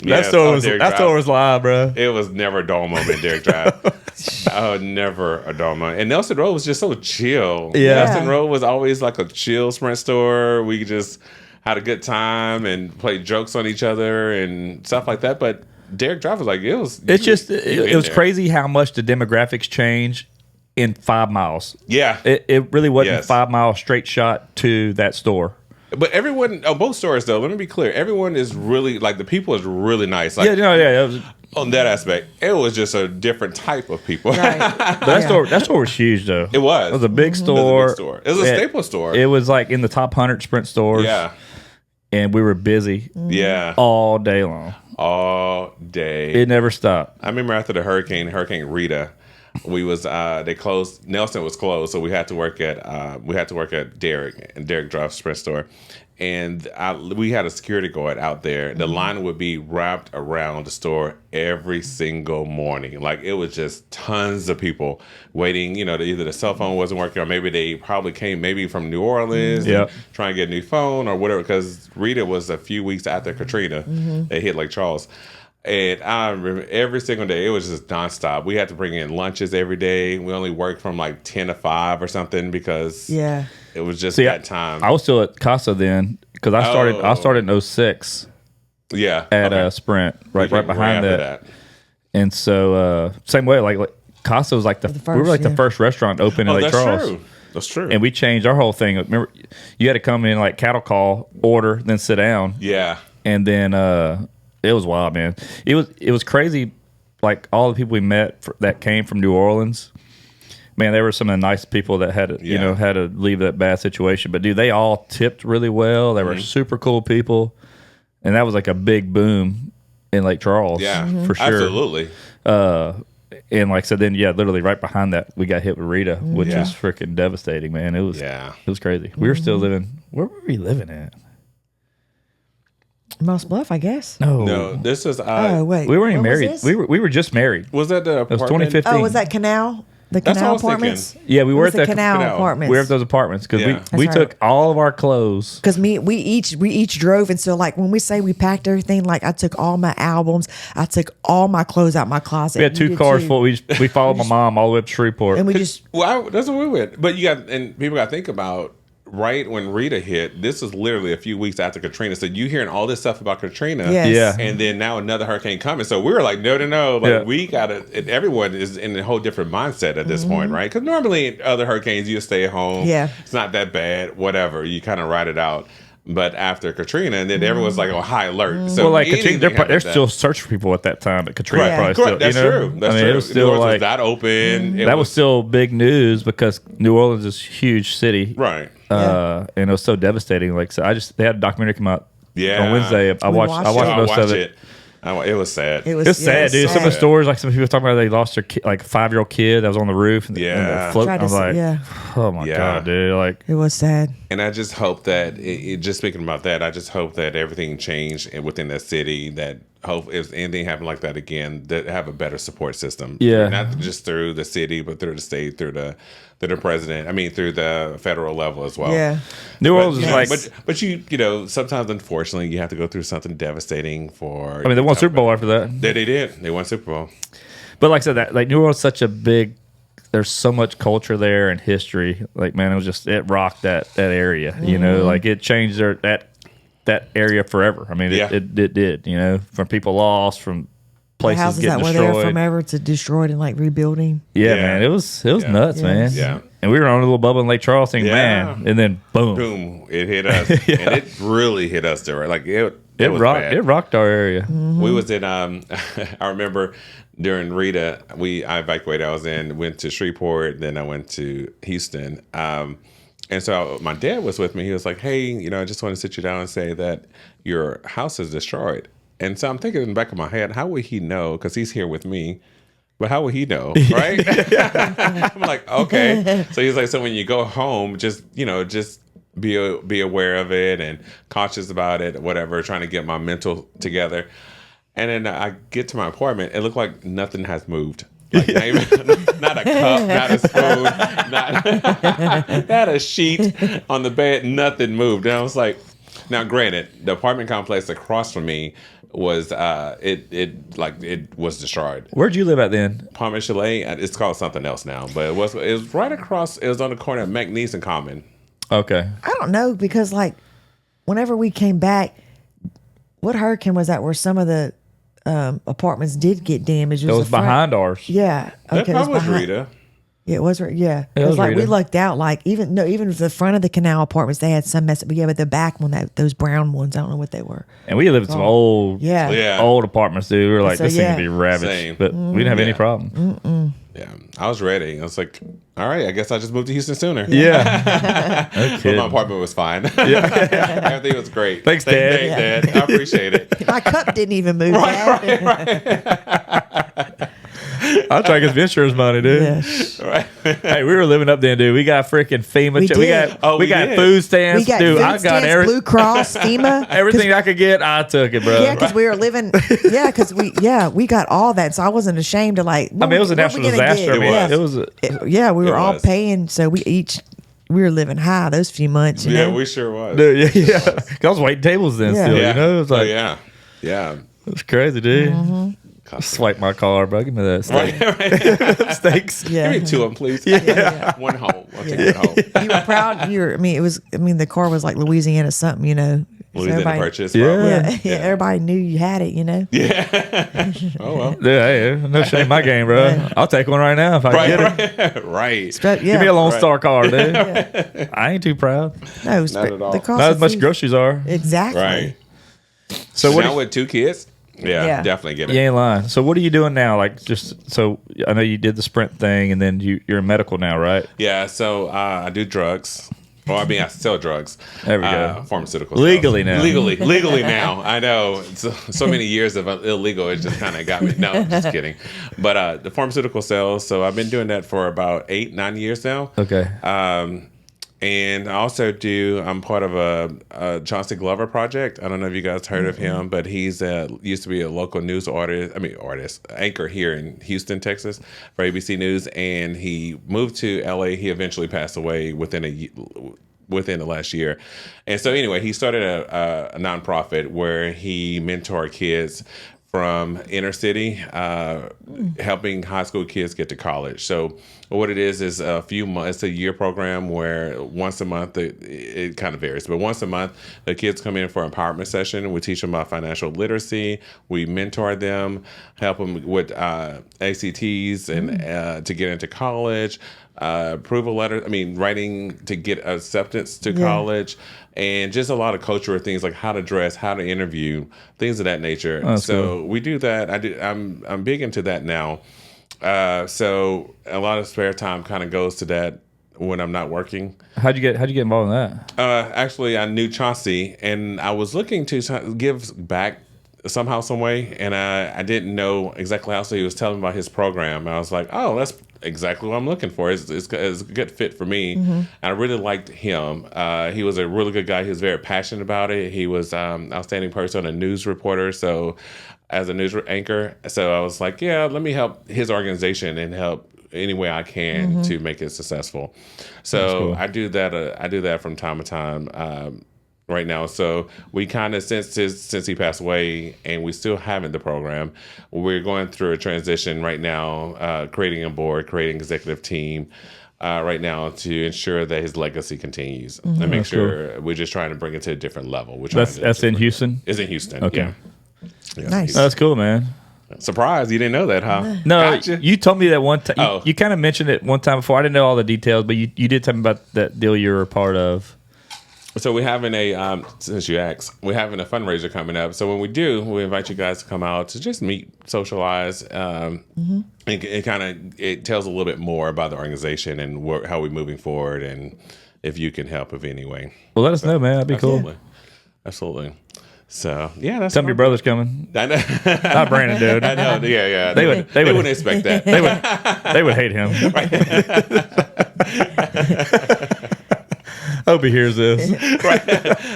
That store was live, bro. It was never a dull moment, Derek Drive. Never a dull moment. And Nelson Road was just so chill. Yeah. Nelson Road was always like a chill Sprint store. We just had a good time and played jokes on each other and stuff like that. But Derek Drive was like, it was crazy how much the demographics change in 5 miles. Yeah. It really wasn't 5 mile straight shot to that store. But everyone, both stores though, let me be clear, everyone is really, like the people is really nice. Like, on that aspect, it was just a different type of people. Right. But that store was huge though. It was. It was a big store. It was a staple store. It was like in the top 100 Sprint stores. Yeah. And we were busy Yeah. all day long. all day. It never stopped. I remember after the Hurricane Rita, we was they closed. Nelson was closed, so we had to work at Derek, and Derek drives Sprint store, and we had a security guard out there. The line would be wrapped around the store every single morning. Like, it was just tons of people waiting. You know, either the cell phone wasn't working, or maybe they probably came from New Orleans, and trying to get a new phone or whatever. Because Rita was a few weeks after Katrina. They hit Lake Charles. And I remember every single day, it was just nonstop. We had to bring in lunches every day. We only worked from like 10 to 5 or something because it was just that time. I was still at Casa then because I started in 06 at Sprint, right behind that. And so same way, like Casa was like we were like the first restaurant open in Lake Charles. That's true. And we changed our whole thing. Remember, you had to come in like cattle call, order, then sit down. Yeah. And then it was wild, man. It was crazy. Like, all the people we met that came from New Orleans, man, they were some of the nice people that had to, had to leave that bad situation. But dude, they all tipped really well. They were super cool people, and that was like a big boom in Lake Charles. Yeah, for sure, absolutely. And like I said, then literally right behind that, we got hit with Rita, which was freaking devastating, man. It was crazy. We were still living. Where were we living at? Moss Bluff, I guess. No, this is. Oh wait, we weren't even What was married. this? We were just married. Was that the It was apartment? 2015. Oh, was that Canal? The That's what I Canal was apartments. thinking. Yeah, we were at the the Canal apartments. We were at those apartments because we That's right. took all of our clothes. Because we each drove, and so like when we say we packed everything, like I took all my albums, I took all my clothes out my closet. We had You 2 did cars too. full. We followed my mom all the way up to Shreveport. and we just Well, that's what we went. But people got to think about. Right when Rita hit, this is literally a few weeks after Katrina. So you hearing all this stuff about Katrina, Yes. Yeah. and then now another hurricane coming. So we were like, no, like we gotta. And everyone is in a whole different mindset at this point, right? Because normally in other hurricanes, you stay at home. Yeah. It's not that bad. Whatever, you kind of ride it out. But after Katrina, and then everyone's like on high alert. So well, like anything Katrina, they're happened still searching for people at that time. But Katrina Correct. probably Correct. still. That's you know? true. That's I mean, true. it was still New Orleans like was that open. It that was still big news because New Orleans is a huge city, right. And it was so devastating. Like, so they had a documentary come out Yeah. on Wednesday. I watched watched I most watched of it. It was sad. it was It's sad, dude. Some of the sad. stories, like some people talking about, they lost their like 5-year-old kid that was on the roof. And Yeah. float. Tried I was to like, yeah. oh my Yeah. god, dude! Like, It was sad. And I just hope that, just speaking about that, I just hope that everything changed within that city. That hope if anything happened like that again, that have a better support system. Yeah. not just through the city, but through the state, through the president. I mean, through the federal level as well. Yeah. New Orleans is Yeah, like, but you know, sometimes unfortunately you have to go through something devastating for. I mean, they won Super Bowl after that. Yeah, they did. They won Super Bowl. But like I said, that like New Orleans is such a big. There's so much culture there and history. Like, man, it rocked that area. You know, like it changed that area forever. I mean, it did. You know, from people lost, from The places houses getting that were there destroyed. from ever to destroyed and like rebuilding. Yeah, Yeah. man, it was nuts, man. Yeah. And we were on a little bubble in Lake Charles, thinking, Yeah. man, and then boom, Boom! It hit us, and it really hit us there. Like it was rocked. bad. It rocked our area. We was in I remember during Rita, I evacuated. went to Shreveport, then I went to Houston. And so my dad was with me. He was like, "Hey, you know, I just want to sit you down and say that your house is destroyed." And so I'm thinking in the back of my head, how would he know? Because he's here with me. But how would he know, right? I'm like, okay. So he's like, so when you go home, just be aware of it and cautious about it, whatever, trying to get my mental together. And then I get to my apartment. It looked like nothing has moved. Like not a cup, not a spoon, not a sheet on the bed. Nothing moved. And I was like, now granted, the apartment complex across from me was it was destroyed. Where'd you live at then? Apartment Chalet. It's called something else now, but it was right across. It was on the corner of Magnus and Common. Okay. I don't know because like whenever we came back, what hurricane was that where some of the apartments did get damaged? It was the front- behind ours. Yeah. That Okay. probably was behind- Rita. Yeah, it was. Yeah. It It was was like we Rita. lucked out. Like even the front of the canal apartments, they had some mess. But yeah, but the back one, those brown ones, I don't know what they were. And we lived in some old, Yeah. Yeah. old apartments, dude. We were like, So, this thing yeah. could be ravaged, Same. but we didn't have any Yeah. problem. Yeah, I was ready. I was like, all right, I guess I'll just move to Houston sooner. Yeah. But my apartment was fine. Everything was great. Thanks, Dad. Thanks, Dad. I appreciate it. My cup didn't even move. Dad. I'll try to get some insurance money, dude. Yeah. Right. Hey, we were living up there, dude. We got freaking FEMA. We We did. got We got did. food stamps, We got dude. food I got stamps, Blue Cross, FEMA. everything I could get. I took it, bro. Yeah, because we were living. Yeah, because we got all that, so I wasn't ashamed to like. I mean, it was a national disaster. It was. It was. Yeah, we were all was. paying, so we were living high those few months. You Yeah, know? we sure was. Dude, yeah. 'Cause I was waiting tables then Yeah. still, Yeah. you know? It was Oh, like, yeah. Yeah. it was crazy, dude. Mm-hmm. Swipe my car, bro. Give me that steak. Steaks. Yeah. Give me 2 of them, please. Yeah. One home. I'll take one home. You were proud. You were. I mean, the car was like Louisiana something. You know. So Louisiana everybody- Purchase. Yeah. probably. Yeah, everybody knew you had it. You know. Oh, well. Yeah, hey, no shame in my game, bro. Yeah. I'll take one right now if I can get it. Right. But yeah. Give me a Lone Right. Star car, dude. I ain't too proud. No, Not at all. the cost Not as of much food- groceries are. Exactly. Right. So what? Now with 2 kids? Yeah, Yeah. definitely get it. You ain't lying. So what are you doing now? Like, just so I know you did the Sprint thing, and then you're in medical now, right? Yeah, so I do drugs. Well, I mean, I sell drugs. There we go. Pharmaceuticals. Legally now. Legally now. I know. So many years of illegal, it just kind of got me. No, just kidding. But the pharmaceutical sales, so I've been doing that for about 8-9 years now. Okay. And I also I'm part of a Chauncey Glover project. I don't know if you guys heard of him, but he's used to be a local news anchor here in Houston, Texas for ABC News. And he moved to LA. He eventually passed away within the last year. And so anyway, he started a nonprofit where he mentored kids from inner city, helping high school kids get to college. So what it is a few months, it's a year program where once a month, it kind of varies, but once a month, the kids come in for an empowerment session. We teach them about financial literacy. We mentor them, help them with ACTs and to get into college, approval letters. Writing to get acceptance to college, and just a lot of cultural things like how to dress, how to interview, things of that nature. Oh, that's so we do that. I'm big into that now. So a lot of spare time kind of goes to that when I'm not working. How'd you get involved in that? Actually, I knew Chauncey, and I was looking to give back somehow, some way, and I didn't know exactly how. So he was telling me about his program, and I was like, "Oh, that's exactly what I'm looking for. It's a good fit for me." And I really liked him. He was a really good guy. He was very passionate about it. He was outstanding person, a news reporter. So as a news anchor, so I was like, yeah, let me help his organization and help any way I can to make it successful. So cool. I do that from time to time. Right now, so we kind of since he passed away, and we still haven't the program. We're going through a transition right now, creating a board, creating an executive team right now to ensure that his legacy continues and make That's sure we're just trying to bring it to a different level. That's in Houston. It's in Houston. Okay. Yeah. Yeah, Nice. Oh, that's cool, man. Surprise! You didn't know that, huh? No, Gotcha. you told me that one time. Oh. You kind of mentioned it one time before. I didn't know all the details, but you did tell me about that deal you were a part of. So we're having since you asked, we're having a fundraiser coming up. So when we do, we invite you guys to come out to just meet, socialize. It tells a little bit more about the organization and how we're moving forward, and if you can help in any way. Well, let us know, man. That'd be cool. Absolutely. So yeah, that's Tell me your brother's coming. I know. Not Brandon, dude. I know. Yeah. They wouldn't expect that. They would hate him. I hope he hears this.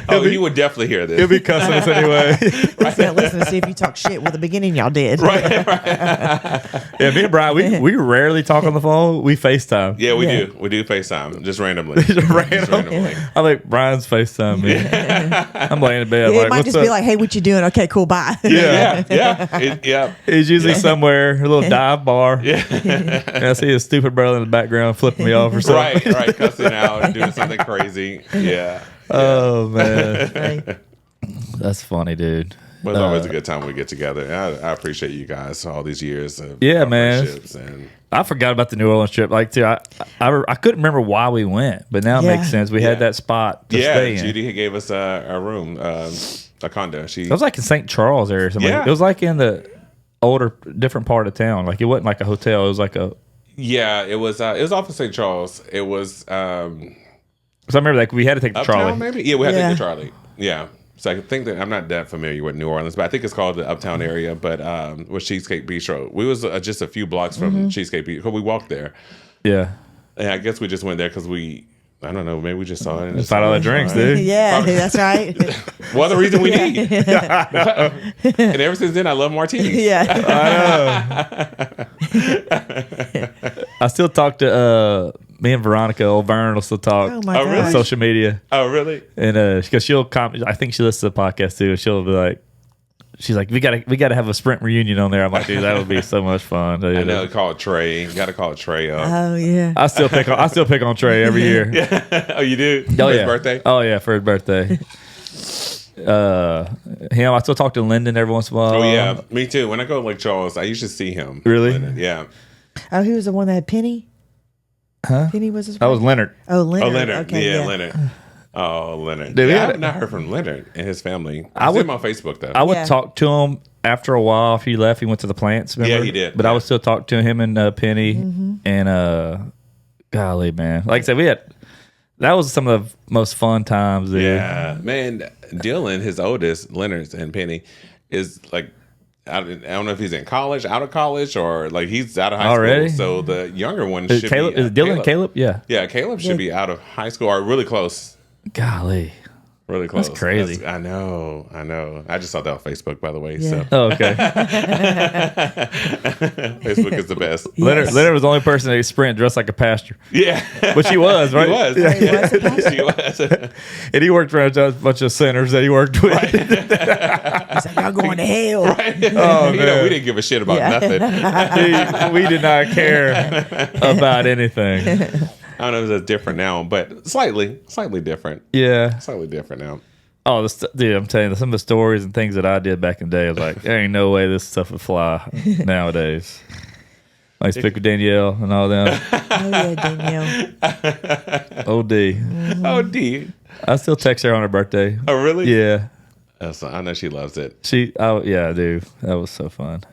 Oh, he would definitely hear this. He'll be cussing us anyway. He's gonna listen to see if you talk shit. Well, the beginning y'all did. Yeah, me and Brian, we rarely talk on the phone. We FaceTime. Yeah, we Yeah. do. We do FaceTime just randomly. Just randomly. I like Brian's FaceTime me. I'm laying in bed. Yeah, like, it might what's just up? be like, "Hey, what you doing? Okay, cool, bye." Yeah. Yeah. He's usually somewhere, a little dive bar. Yeah. And I see his stupid brother in the background flipping me off or something. Right, cussing out, doing something crazy. Yeah. Oh, man. Right. That's funny, dude. But it's always a good time when we get together. And I appreciate you guys all these years of Yeah, man. friendships and I forgot about the New Orleans trip. Like, too, I couldn't remember why we went, but now it Yeah. makes sense. We had that spot to stay in. Judy gave us a room, a condo. It was like in St. Charles area or something. Yeah. It was like in the older, different part of town. Like, it wasn't like a hotel. It was like a Yeah, it was off of St. Charles. It was So I remember like we had to take the Uptown, trolley. maybe. Yeah, we had to Yeah. take the trolley. Yeah. So I think that I'm not that familiar with New Orleans, but I think it's called the Uptown area. But with Cheesecake Bistro, we was just a few blocks from Cheesecake Bistro. We walked there, Yeah. and I guess we just went there because I don't know, maybe we just saw it. And Just find all the drinks, dude. Yeah, that's right. Well, the reason we need. And ever since then, I love martinis. Yeah. I still talk to me and Veronica. Old Vern will still talk Oh my Oh, really? on gosh. social media, Oh, really? and because she'll comment. I think she listens to the podcast too. She'll be like, she's like, we gotta have a Sprint reunion on there. I'm like, dude, that would be so much fun. Dude. I know. Call Trey. Got to call Trey up. Oh yeah. I still pick on Trey every year. Oh, you do? Oh, For his yeah. birthday? Oh yeah, for his birthday. Him. I still talk to Lyndon every once in a while. Oh, yeah. Me too. When I go to Lake Charles, I usually see him. Really? Yeah. Oh, he was the one that had Penny. Huh? Penny was his. That was wife? Leonard. Oh, Leonard. Oh, Leonard. Okay, yeah, Leonard. Oh, Leonard. Dude, we Yeah, had I've not heard from Leonard and his family. I I see would- him on Facebook, though. I would Yeah. talk to him after a while. If he left, he went to the plants. Remember? Yeah, he did. But I Yeah. would still talk to him and Penny and golly, man. Like I said, that was some of the most fun times. Dude. Yeah, man. Dylan, his oldest, Leonard and Penny, is like, I don't know if he's in college, out of college, or like he's out of high Already? school. So the younger one Is should Caleb? be. Is it Dylan? Caleb? Yeah. Yeah, Caleb should be out of high school or really close. Golly. Really close. crazy. I know. I just saw that on Facebook, by the way. Yeah. So Oh, okay. Facebook is the best. Leonard was the only person that Sprint dressed like a pastor, Yeah, which he was, right? he was. Yeah. He was a pastor? He was. And he worked for a bunch of sinners that he worked with. He's like, y'all going to hell. Oh, You know, man. we didn't give a shit about Yeah. nothing. We did not care about anything. I don't know if it's different now, but slightly different. Yeah. Slightly different now. Oh, dude, I'm telling you, some of the stories and things that I did back in the day, I was like, there ain't no way this stuff would fly nowadays. I used to pick with Danielle and all them. Oh yeah, Danielle. OD. Oh, D. I still text her on her birthday. Oh, really? Yeah. I know she loves it. Yeah, dude. That was so fun.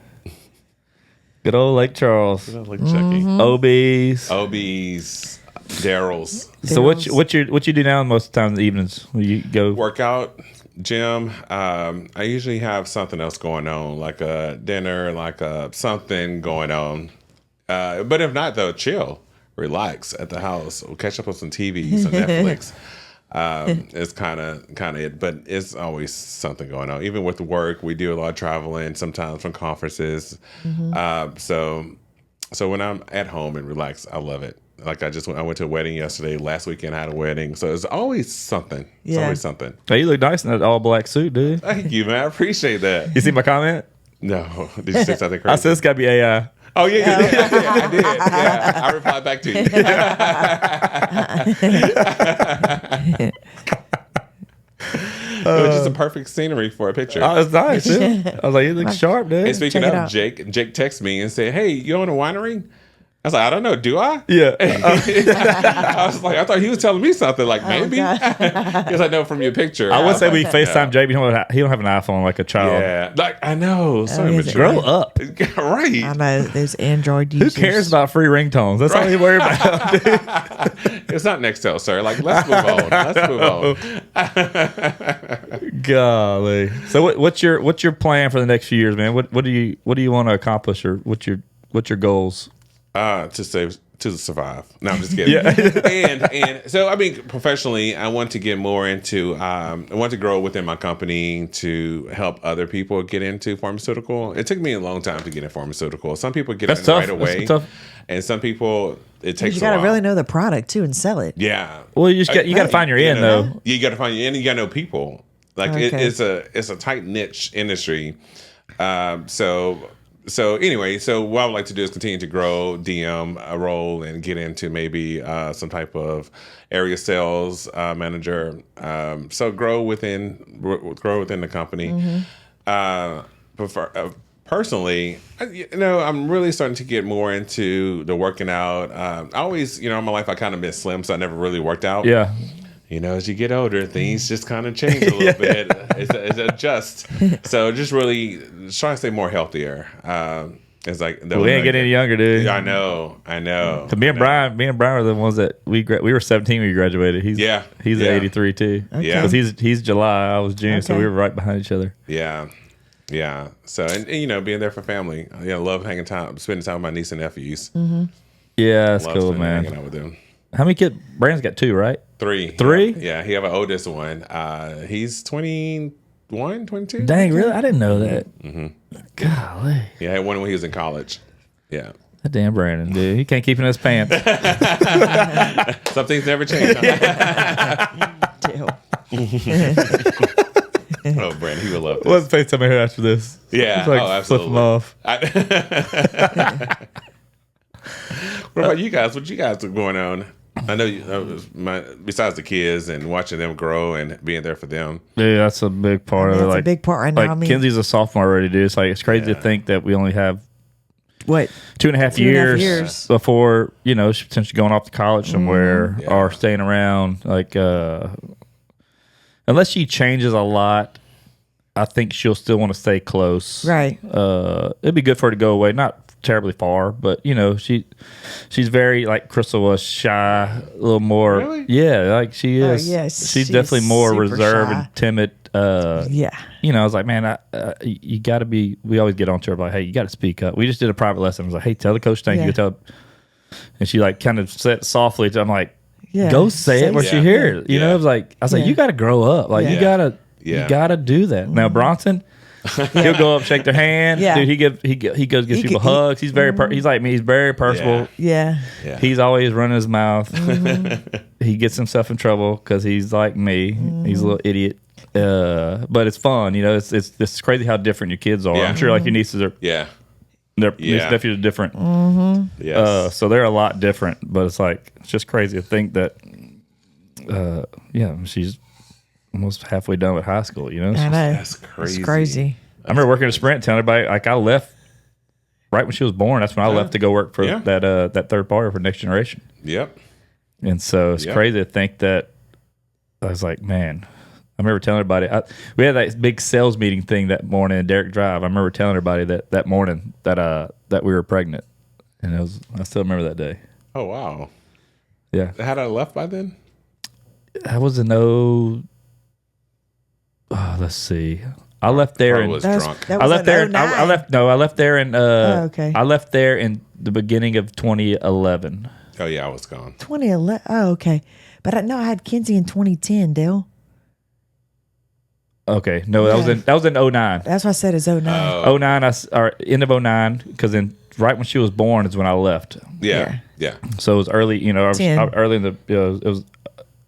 Good old Lake Charles. Like Chucky. OBs. OBs, Daryl's. So what you do now most of the time in the evenings when you go? Workout, gym. I usually have something else going on, like a dinner, like something going on. But if not, though, chill, relax at the house. We'll catch up on some TV, some Netflix. It's kind of it, but it's always something going on. Even with work, we do a lot of traveling, sometimes from conferences. So when I'm at home and relaxed, I love it. Like I went to a wedding yesterday. Last weekend I had a wedding, so it's always something. It's Yeah. always something. Hey, you look nice in that all black suit, dude. Thank you, man. I appreciate that. You see my comment? No, did you say something crazy? I said it's got to be AI. Oh yeah, you did. I did. Yeah, I replied back to you. It was just a perfect scenery for a picture. Oh, it's nice. Dude. I was like, you look sharp, dude. And speaking check it of, out. Jake texted me and said, "Hey, you own a winery?" I was like, "I don't know. Do I?" Yeah. I was like, I thought he was telling me something. Like maybe, God. because I know from your picture. I would say we Yeah. FaceTime JB. He don't have an iPhone like a child. Yeah, like I know. So Oh, is it? Grow immature. up. Right. I know those Android Who users. cares about free ringtones? That's all you worry about, dude. It's not Nextel, sir. Like let's move on. Let's move on. Golly. So what's your plan for the next few years, man? What do you want to accomplish, or what's your goals? To survive. No, I'm just kidding. Yeah. and so I mean, professionally, I want to get more into. I want to grow within my company to help other people get into pharmaceutical. It took me a long time to get in pharmaceutical. Some people get That's in tough. right away, That's tough. and some people it takes. You a got to while. really know the product too and sell it. Yeah. Well, you got to find your in though. You got to find your in. You got to know people. Like Okay. it's a tight niche industry. So anyway, so what I would like to do is continue to grow DM a role and get into maybe some type of area sales manager. So grow within the company. Personally, I'm really starting to get more into the working out. I always, in my life, I kind of been slim, so I never really worked out. Yeah. As you get older, things just kind of change a little bit. It's adjust. So just really trying to stay more healthier. It's like We ain't getting any younger, dude. I know. So me and Brian were the ones that we were 17 when we graduated. He's Yeah. an 83 too. Yeah. Because he's July, I was June, so Okay. we were right behind each other. Yeah. Yeah. So and you know, being there for family. Love spending time with my niece and nephews. Yeah, that's Love cool, hanging man. out with them. How many kids? Brandon's got 2, right? 3. Three? Yeah. He have an oldest one. He's 21, 22. Dang, really? I didn't know that. Golly. Yeah, I had one when he was in college. Yeah. That damn Brandon, dude. He can't keep in his pants. Some things never change. Oh, Brandon, he would love this. What's the FaceTime here after this? Yeah. It's like absolutely. flip him off. What about you guys? What you guys are going on? I know besides the kids and watching them grow and being there for them. Dude, that's a big part of it. That's a Like, big part right now. like I mean, Kenzie's a sophomore already, dude. It's like it's crazy to think that we only have what? 2.5 2.5 years, years. before she's potentially going off to college somewhere Yeah. or staying around. Like, unless she changes a lot, I think she'll still want to stay close. Right. It'd be good for her to go away, not terribly far, but she's very, like Crystal was, shy, a little more. Really? Yeah, like she is. yes, she's she's definitely more super reserved shy. and timid. Yeah. I was like, man, you got to be. We always get on to her like, hey, you got to speak up. We just did a private lesson. I was like, hey, tell the coach thank Yeah. you. Tell, and she like kind of said softly. I'm like, Yeah. go say it where she Yeah. hears. You know, Yeah. I was like, Yeah. you got to grow up. Like Yeah. you gotta, Yeah. you gotta do that. Now Bronson. He'll go up, shake their hand. Yeah. Dude, he goes gives He people could- he- hugs. He's very he's like me. He's very personable. Yeah. Yeah. He's always running his mouth. He gets himself in trouble because he's like me. He's a little idiot. But it's fun, It's crazy how different your kids are. Yeah. I'm sure like your nieces are. Yeah. Their Yeah. nephews are different. Yes. So they're a lot different. But it's like it's just crazy to think that. She's almost halfway done with high school. It's I just- know. That's crazy. It's crazy. I remember working at Sprint, telling everybody like I left right when she was born. That's when I left to go work for Yeah. that third party for Next Generation. Yep. And so it's Yeah. crazy to think that I was like, man. I remember telling everybody we had that big sales meeting thing that morning in Derrick Drive. I remember telling everybody that morning that we were pregnant, and I still remember that day. Oh wow. Yeah, Had I left by then? I was let's see. I left there Probably in was That was- drunk. that I was left in there. 09. I left. No, I left there in. okay. I left there in the beginning of 2011. Oh yeah, I was gone. 2011. Oh, okay. But I had Kenzie in 2010, Dale. Okay, no, that was in 09. That's what I said is 09. 09, or end of 09, because then right when she was born is when I left. Yeah. Yeah. So it was early. I was 10. early in the.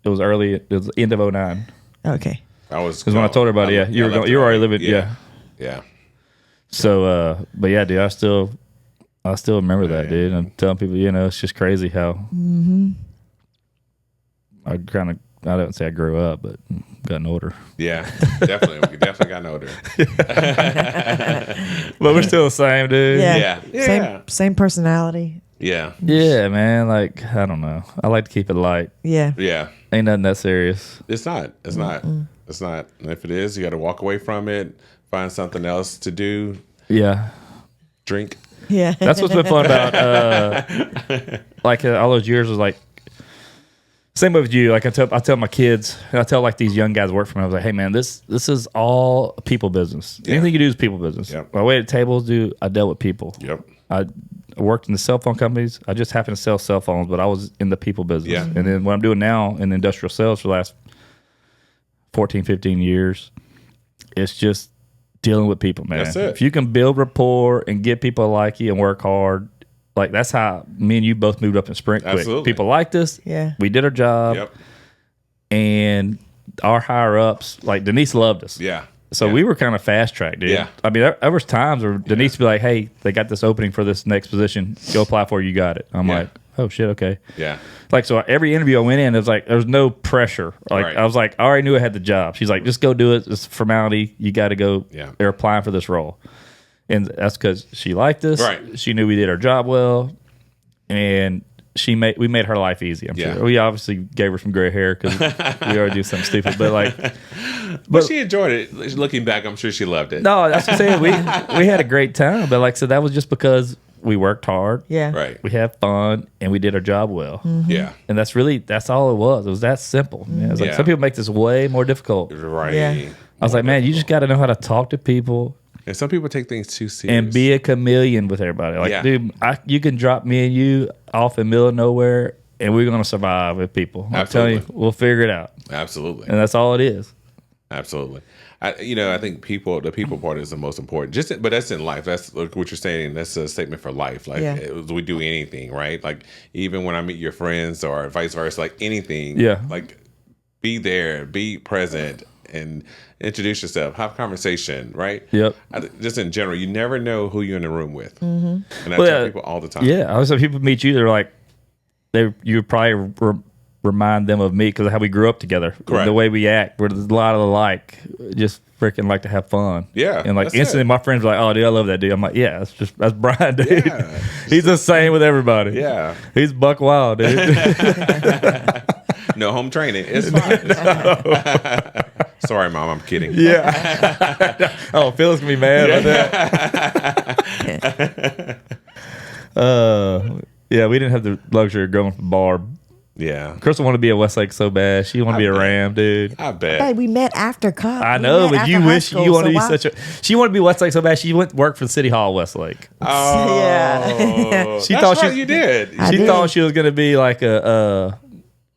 It was early. It was end of 09. Okay. I was. Because when I told her about it, you were left you were already early. living. Yeah. Yeah. So, but yeah, dude, I still remember that, Yeah. dude. I'm telling people, it's just crazy how I don't say I grew up, but gotten older. Yeah. Definitely. We definitely got older. But we're still the same, dude. Yeah. Yeah. Same personality. Yeah. Yeah, man. Like, I don't know. I like to keep it light. Yeah. Yeah. Ain't nothing that serious. It's not. It's not. It's not. And if it is, you got to walk away from it. Find something else to do. Yeah. Drink. Yeah. That's what's been fun about all those years was like same way with you. Like I tell my kids, and I tell like these young guys who work for me, I was like, hey man, this is all people business. Yeah. Anything you do is people business. Yep. My way at tables, I dealt with people. Yep. I worked in the cell phone companies. I just happened to sell cell phones, but I was in the people business. Yeah. And then what I'm doing now in industrial sales for the last 14, 15 years, it's just dealing with people, man. That's it. If you can build rapport and get people to like you and work hard, like that's how me and you both moved up in Sprint quick. Absolutely. People liked us. Yeah. We did our job. Yep. And our higher ups, like Denise loved us. Yeah. So Yeah. we were kind of fast tracked, dude. Yeah. I mean, there was times where Denise would be like, hey, they got this opening for this next position. Go apply for it. You got it. I'm Yeah. like, oh, shit, okay. Yeah. Like, so every interview I went in, it was like, there was no pressure. Like, Right. I was like, I already knew I had the job. She's like, just go do it. It's a formality. You got to go. Yeah. They're applying for this role. And that's because she liked us. Right. She knew we did our job well. And we made her life easy. I'm Yeah. sure we obviously gave her some gray hair because we already do something stupid. But like, But she enjoyed it. Looking back, I'm sure she loved it. no, that's what I'm saying. We had a great time. But like I said, that was just because we worked hard. Yeah. Right. We had fun and we did our job well. Yeah. And that's all it was. It was that simple. Yeah, it's like Yeah. some people make this way more difficult. Right. Yeah. I was like, man, you just got to know how to talk to people And some people take things too serious. and be a chameleon with everybody. Like, Yeah. dude, you can drop me and you off in the middle of nowhere, and we're gonna survive with people. I'm telling you, Absolutely. we'll figure it out, Absolutely. and that's all it is. Absolutely. I think the people part is the most important. But that's in life. That's like what you're saying. That's a statement for life. Like Yeah. we do anything, right? Like even when I meet your friends or vice versa, like anything. Yeah. Like be there, be present, and introduce yourself, have conversation, right? Yep. Just in general, you never know who you're in the room with, and I Well, tell people all the time. Yeah, I was people meet you. They're like, you would probably remind them of me because of how we grew up together. Correct. The way we act, we're a lot of alike. Just freaking like to have fun. Yeah, and like that's instantly, it. my friends were like, "Oh, dude, I love that dude." I'm like, "Yeah, that's Brian, dude. Yeah. He's the same with everybody. Yeah. he's buck wild, dude." No home training. It's fine. It's fine. Sorry, Mom. I'm kidding. Yeah. Oh, Phil's gonna be mad about that. Yeah, we didn't have the luxury of going from Barb. Yeah. Crystal wanted to be a Westlake so bad. She wanted to be a bet. Ram, dude. I bet. Hey, we met after college. I know, but you wish you wanted to be such a. She wanted to be Westlake so bad. She went to work for the City Hall, Westlake. Oh, Yeah. She that's thought right, she- you did. She did. thought she was gonna be like a.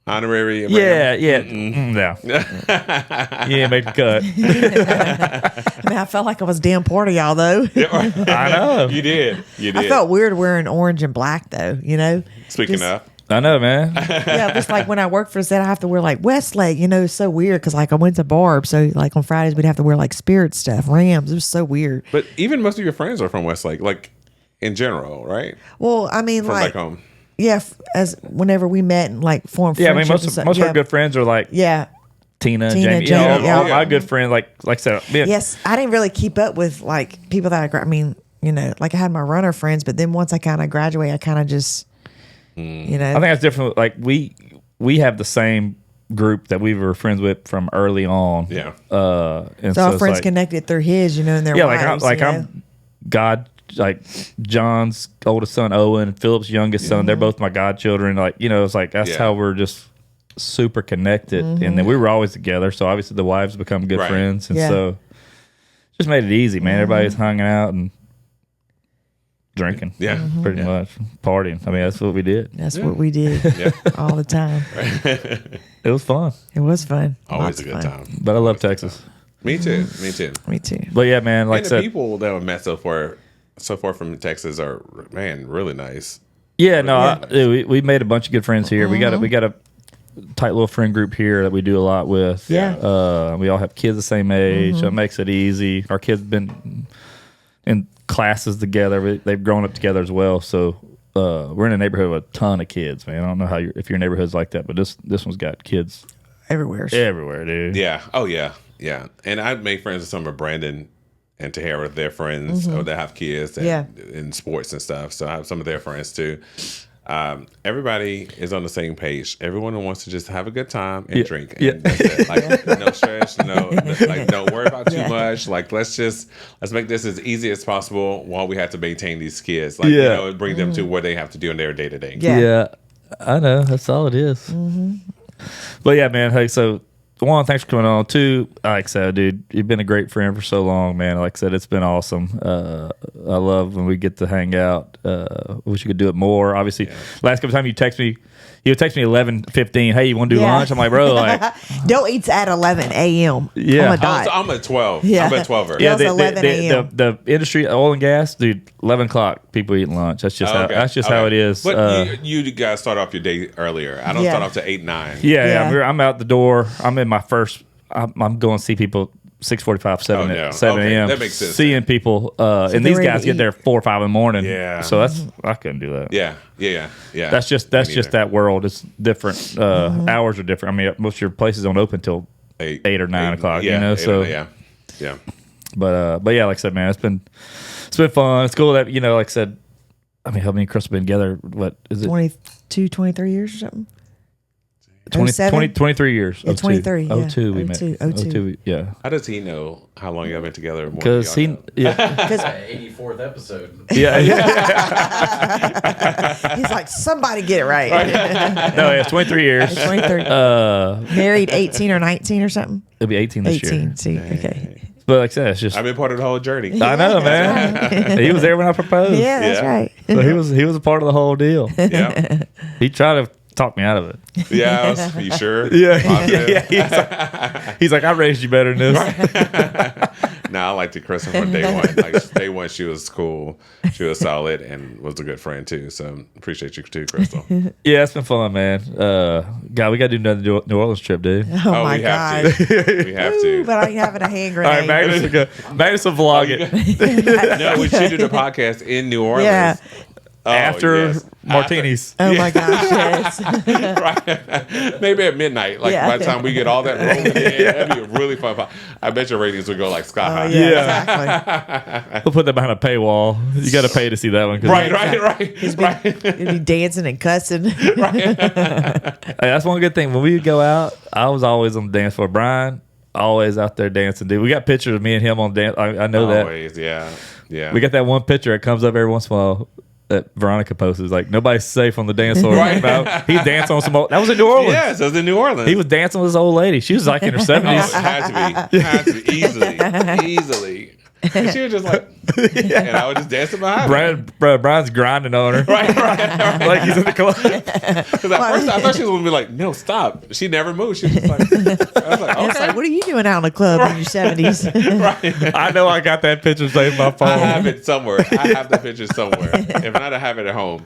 Honorary. Yeah. No, you didn't make the cut. I mean, I felt like I was damn part of y'all, though. I know. You did. You did. I felt weird wearing orange and black, though, you know? Speaking Just- of, I know, man. Yeah, just like when I worked for Zed, I have to wear like Westlake, you know, it's so weird because like I went to Barb. So like on Fridays, we'd have to wear like Spirit stuff, Rams. It was so weird. but even most of your friends are from Westlake, like in general, right? Well, I mean, From like, back home. yeah, as whenever we met and like formed Yeah, I mean, friendships and most stuff, of our good friends are like yeah. Tina, Tina, Jamie. Jamie, all yeah. my good friends, like I said, man, Yes, I didn't really keep up with like people that I mean, you know, like I had my runner friends, but then once I kind of graduate, I kind of just, you know, I think that's different. Like we have the same group that we were friends with from early on. Yeah. And so our it's friends like, connected through his, you know, and their yeah, wives, I'm God, like John's oldest son Owen, Philip's youngest son. They're both my godchildren. Like, you know, it's like that's Yeah. how we're just super connected. And then we were always together. So obviously the wives become good Right. friends, and Yeah. so just made it easy, man. Everybody's hanging out and drinking. Yeah. Pretty much partying. I mean, that's what we did. That's what we did Yeah. all the time. It was fun, It was fun. Always Lots a of good fun. time. but I love Texas. Me too. Me too. Me too. But yeah, man, like And I the said, people that I've met so far from Texas are, man, really nice. yeah, no, Yeah. we made a bunch of good friends here. We got a tight little friend group here that we do a lot with. Yeah. We all have kids the same age, so it makes it easy. Our kids been in classes together. They've grown up together as well. So we're in a neighborhood with a ton of kids, man. I don't know how if your neighborhood's like that, but this one's got kids Everywhere. everywhere, dude. Yeah. Oh, yeah. Yeah. And I've made friends with some of Brandon and Tahara, their friends that have kids and, Yeah. in sports and stuff. So I have some of their friends too. Everybody is on the same page. Everyone wants to just have a good time and drink. And that's it. Like no stress, like don't worry about too much. Like let's make this as easy as possible while we have to maintain these kids. Like bring them to what they have to do in their day to day. Yeah. I know. That's all it is. But yeah, man. Hey, so one, thanks for coming on. Two, like I said, dude, you've been a great friend for so long, man. Like I said, it's been awesome. I love when we get to hang out. Wish you could do it more. Obviously, last couple times you would text me 11:15. Hey, you want to do lunch? I'm like, bro, like, Don't eat at 11 a.m. Yeah. On a dot. I'm at 12. Yeah. I'm at 12. Yeah. It's 11 a.m. the industry, oil and gas, dude. 11 o'clock, people eating lunch. That's just how it is. But you guys start off your day earlier. I don't Yeah. start off to 8, 9. Yeah. I'm out the door. I'm in my first. I'm going to see people 6:45, 7 no. 7 Okay, a.m. that makes sense. Seeing people, and they're these ready guys to get there 4 or 5 in the morning. Yeah. So I couldn't do that. Yeah. That's just Me neither. that world. It's different. Hours are different. I mean, most of your places don't open till 8 or 9 o'clock. Yeah, you know, 8 so yeah. But yeah, like I said, man, it's been fun. It's cool that like I said. I mean, how many Chris have been together? What is it? 23 years or something. 23 years. Yeah, 23. Yeah. 02 we met. 02. 02 yeah. How does he know how long y'all been together? Because he, yeah. 84th episode. yeah. He's like, somebody get it right. No, it's 23 years. 23. Married 18 or 19 or something. It'll be 18 this 18. year. See, okay. But like I said, it's just. I've been part of the whole journey. I know, man. He was there when I proposed. Yeah, that's Yeah. right. So he was a part of the whole deal. Yeah. He tried to talk me out of it. Yeah. You sure? Yeah. Positive? He's like, I raised you better than this. Nah, I liked Kristen from day one. Like day one, she was cool. She was solid and was a good friend too. So appreciate you too, Crystal. Yeah, it's been fun, man. God, we got to do another New Orleans trip, dude. Oh, my we God. have to. We have to. But I ain't having a hand All right, grenade. Magnus will vlog it. No, we should do the podcast in New Orleans. Yeah. Oh, After yes. martinis. Oh, my gosh, yes. Right. Maybe at midnight. Like Yeah. by the time we get all that rolling in, that'd be a really fun. I bet your ratings would go like sky high. Yeah, exactly. We'll put that behind a paywall. You got to pay to see that one. 'Cause Right. He'd be dancing and cussing. Hey, that's one good thing. When we go out, I was always on the dance floor. Brian, always out there dancing, dude. We got pictures of me and him on dance. I know that. Always, yeah. We got that one picture that comes up every once in a while that Veronica posts. It's like, nobody's safe on the dance floor right now. He danced on some old, that was in New Orleans. Yes, it was in New Orleans. He was dancing with this old lady. She was like in her Oh, 70s. it had to be. Easily. And she was just like, and I was just dancing behind her. Brian's grinding on her. Right. Like he's in the club. Because at first I thought she was going to be like, no, stop. She never moved. She was just like, I was like, It's okay. like, what are you doing out in the club in your 70s? Right. I know I got that picture saved in my I phone. have it somewhere. I have the picture somewhere. If not, I have it at home.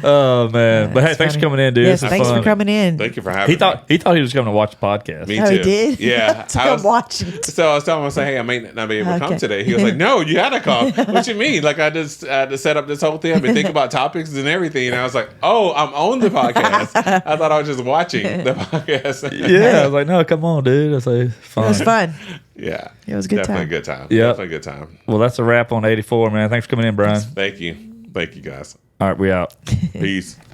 Oh, man. But hey, That's thanks for funny. coming in, dude. Yes, This was thanks fun. for coming in. Thank you for having He thought he was coming to watch the podcast. me. Oh, too. he did? Yeah. To come watch it. So I was telling him, I said, hey, I may not be able to come Okay. today. He was like, no, you had to come. What you mean? Like I just had to set up this whole thing. I've been thinking about topics and everything. And I was like, oh, I'm on the podcast. I thought I was just watching the podcast. Yeah, I was like, no, come on, dude. I was like, fine. It was fun. Yeah. It was a good Definitely time. a good time. Yep. Definitely a good time. Well, that's a wrap on 84, man. Thanks for coming in, Brian. Thank you. Thank you, guys. All right, we out. Peace.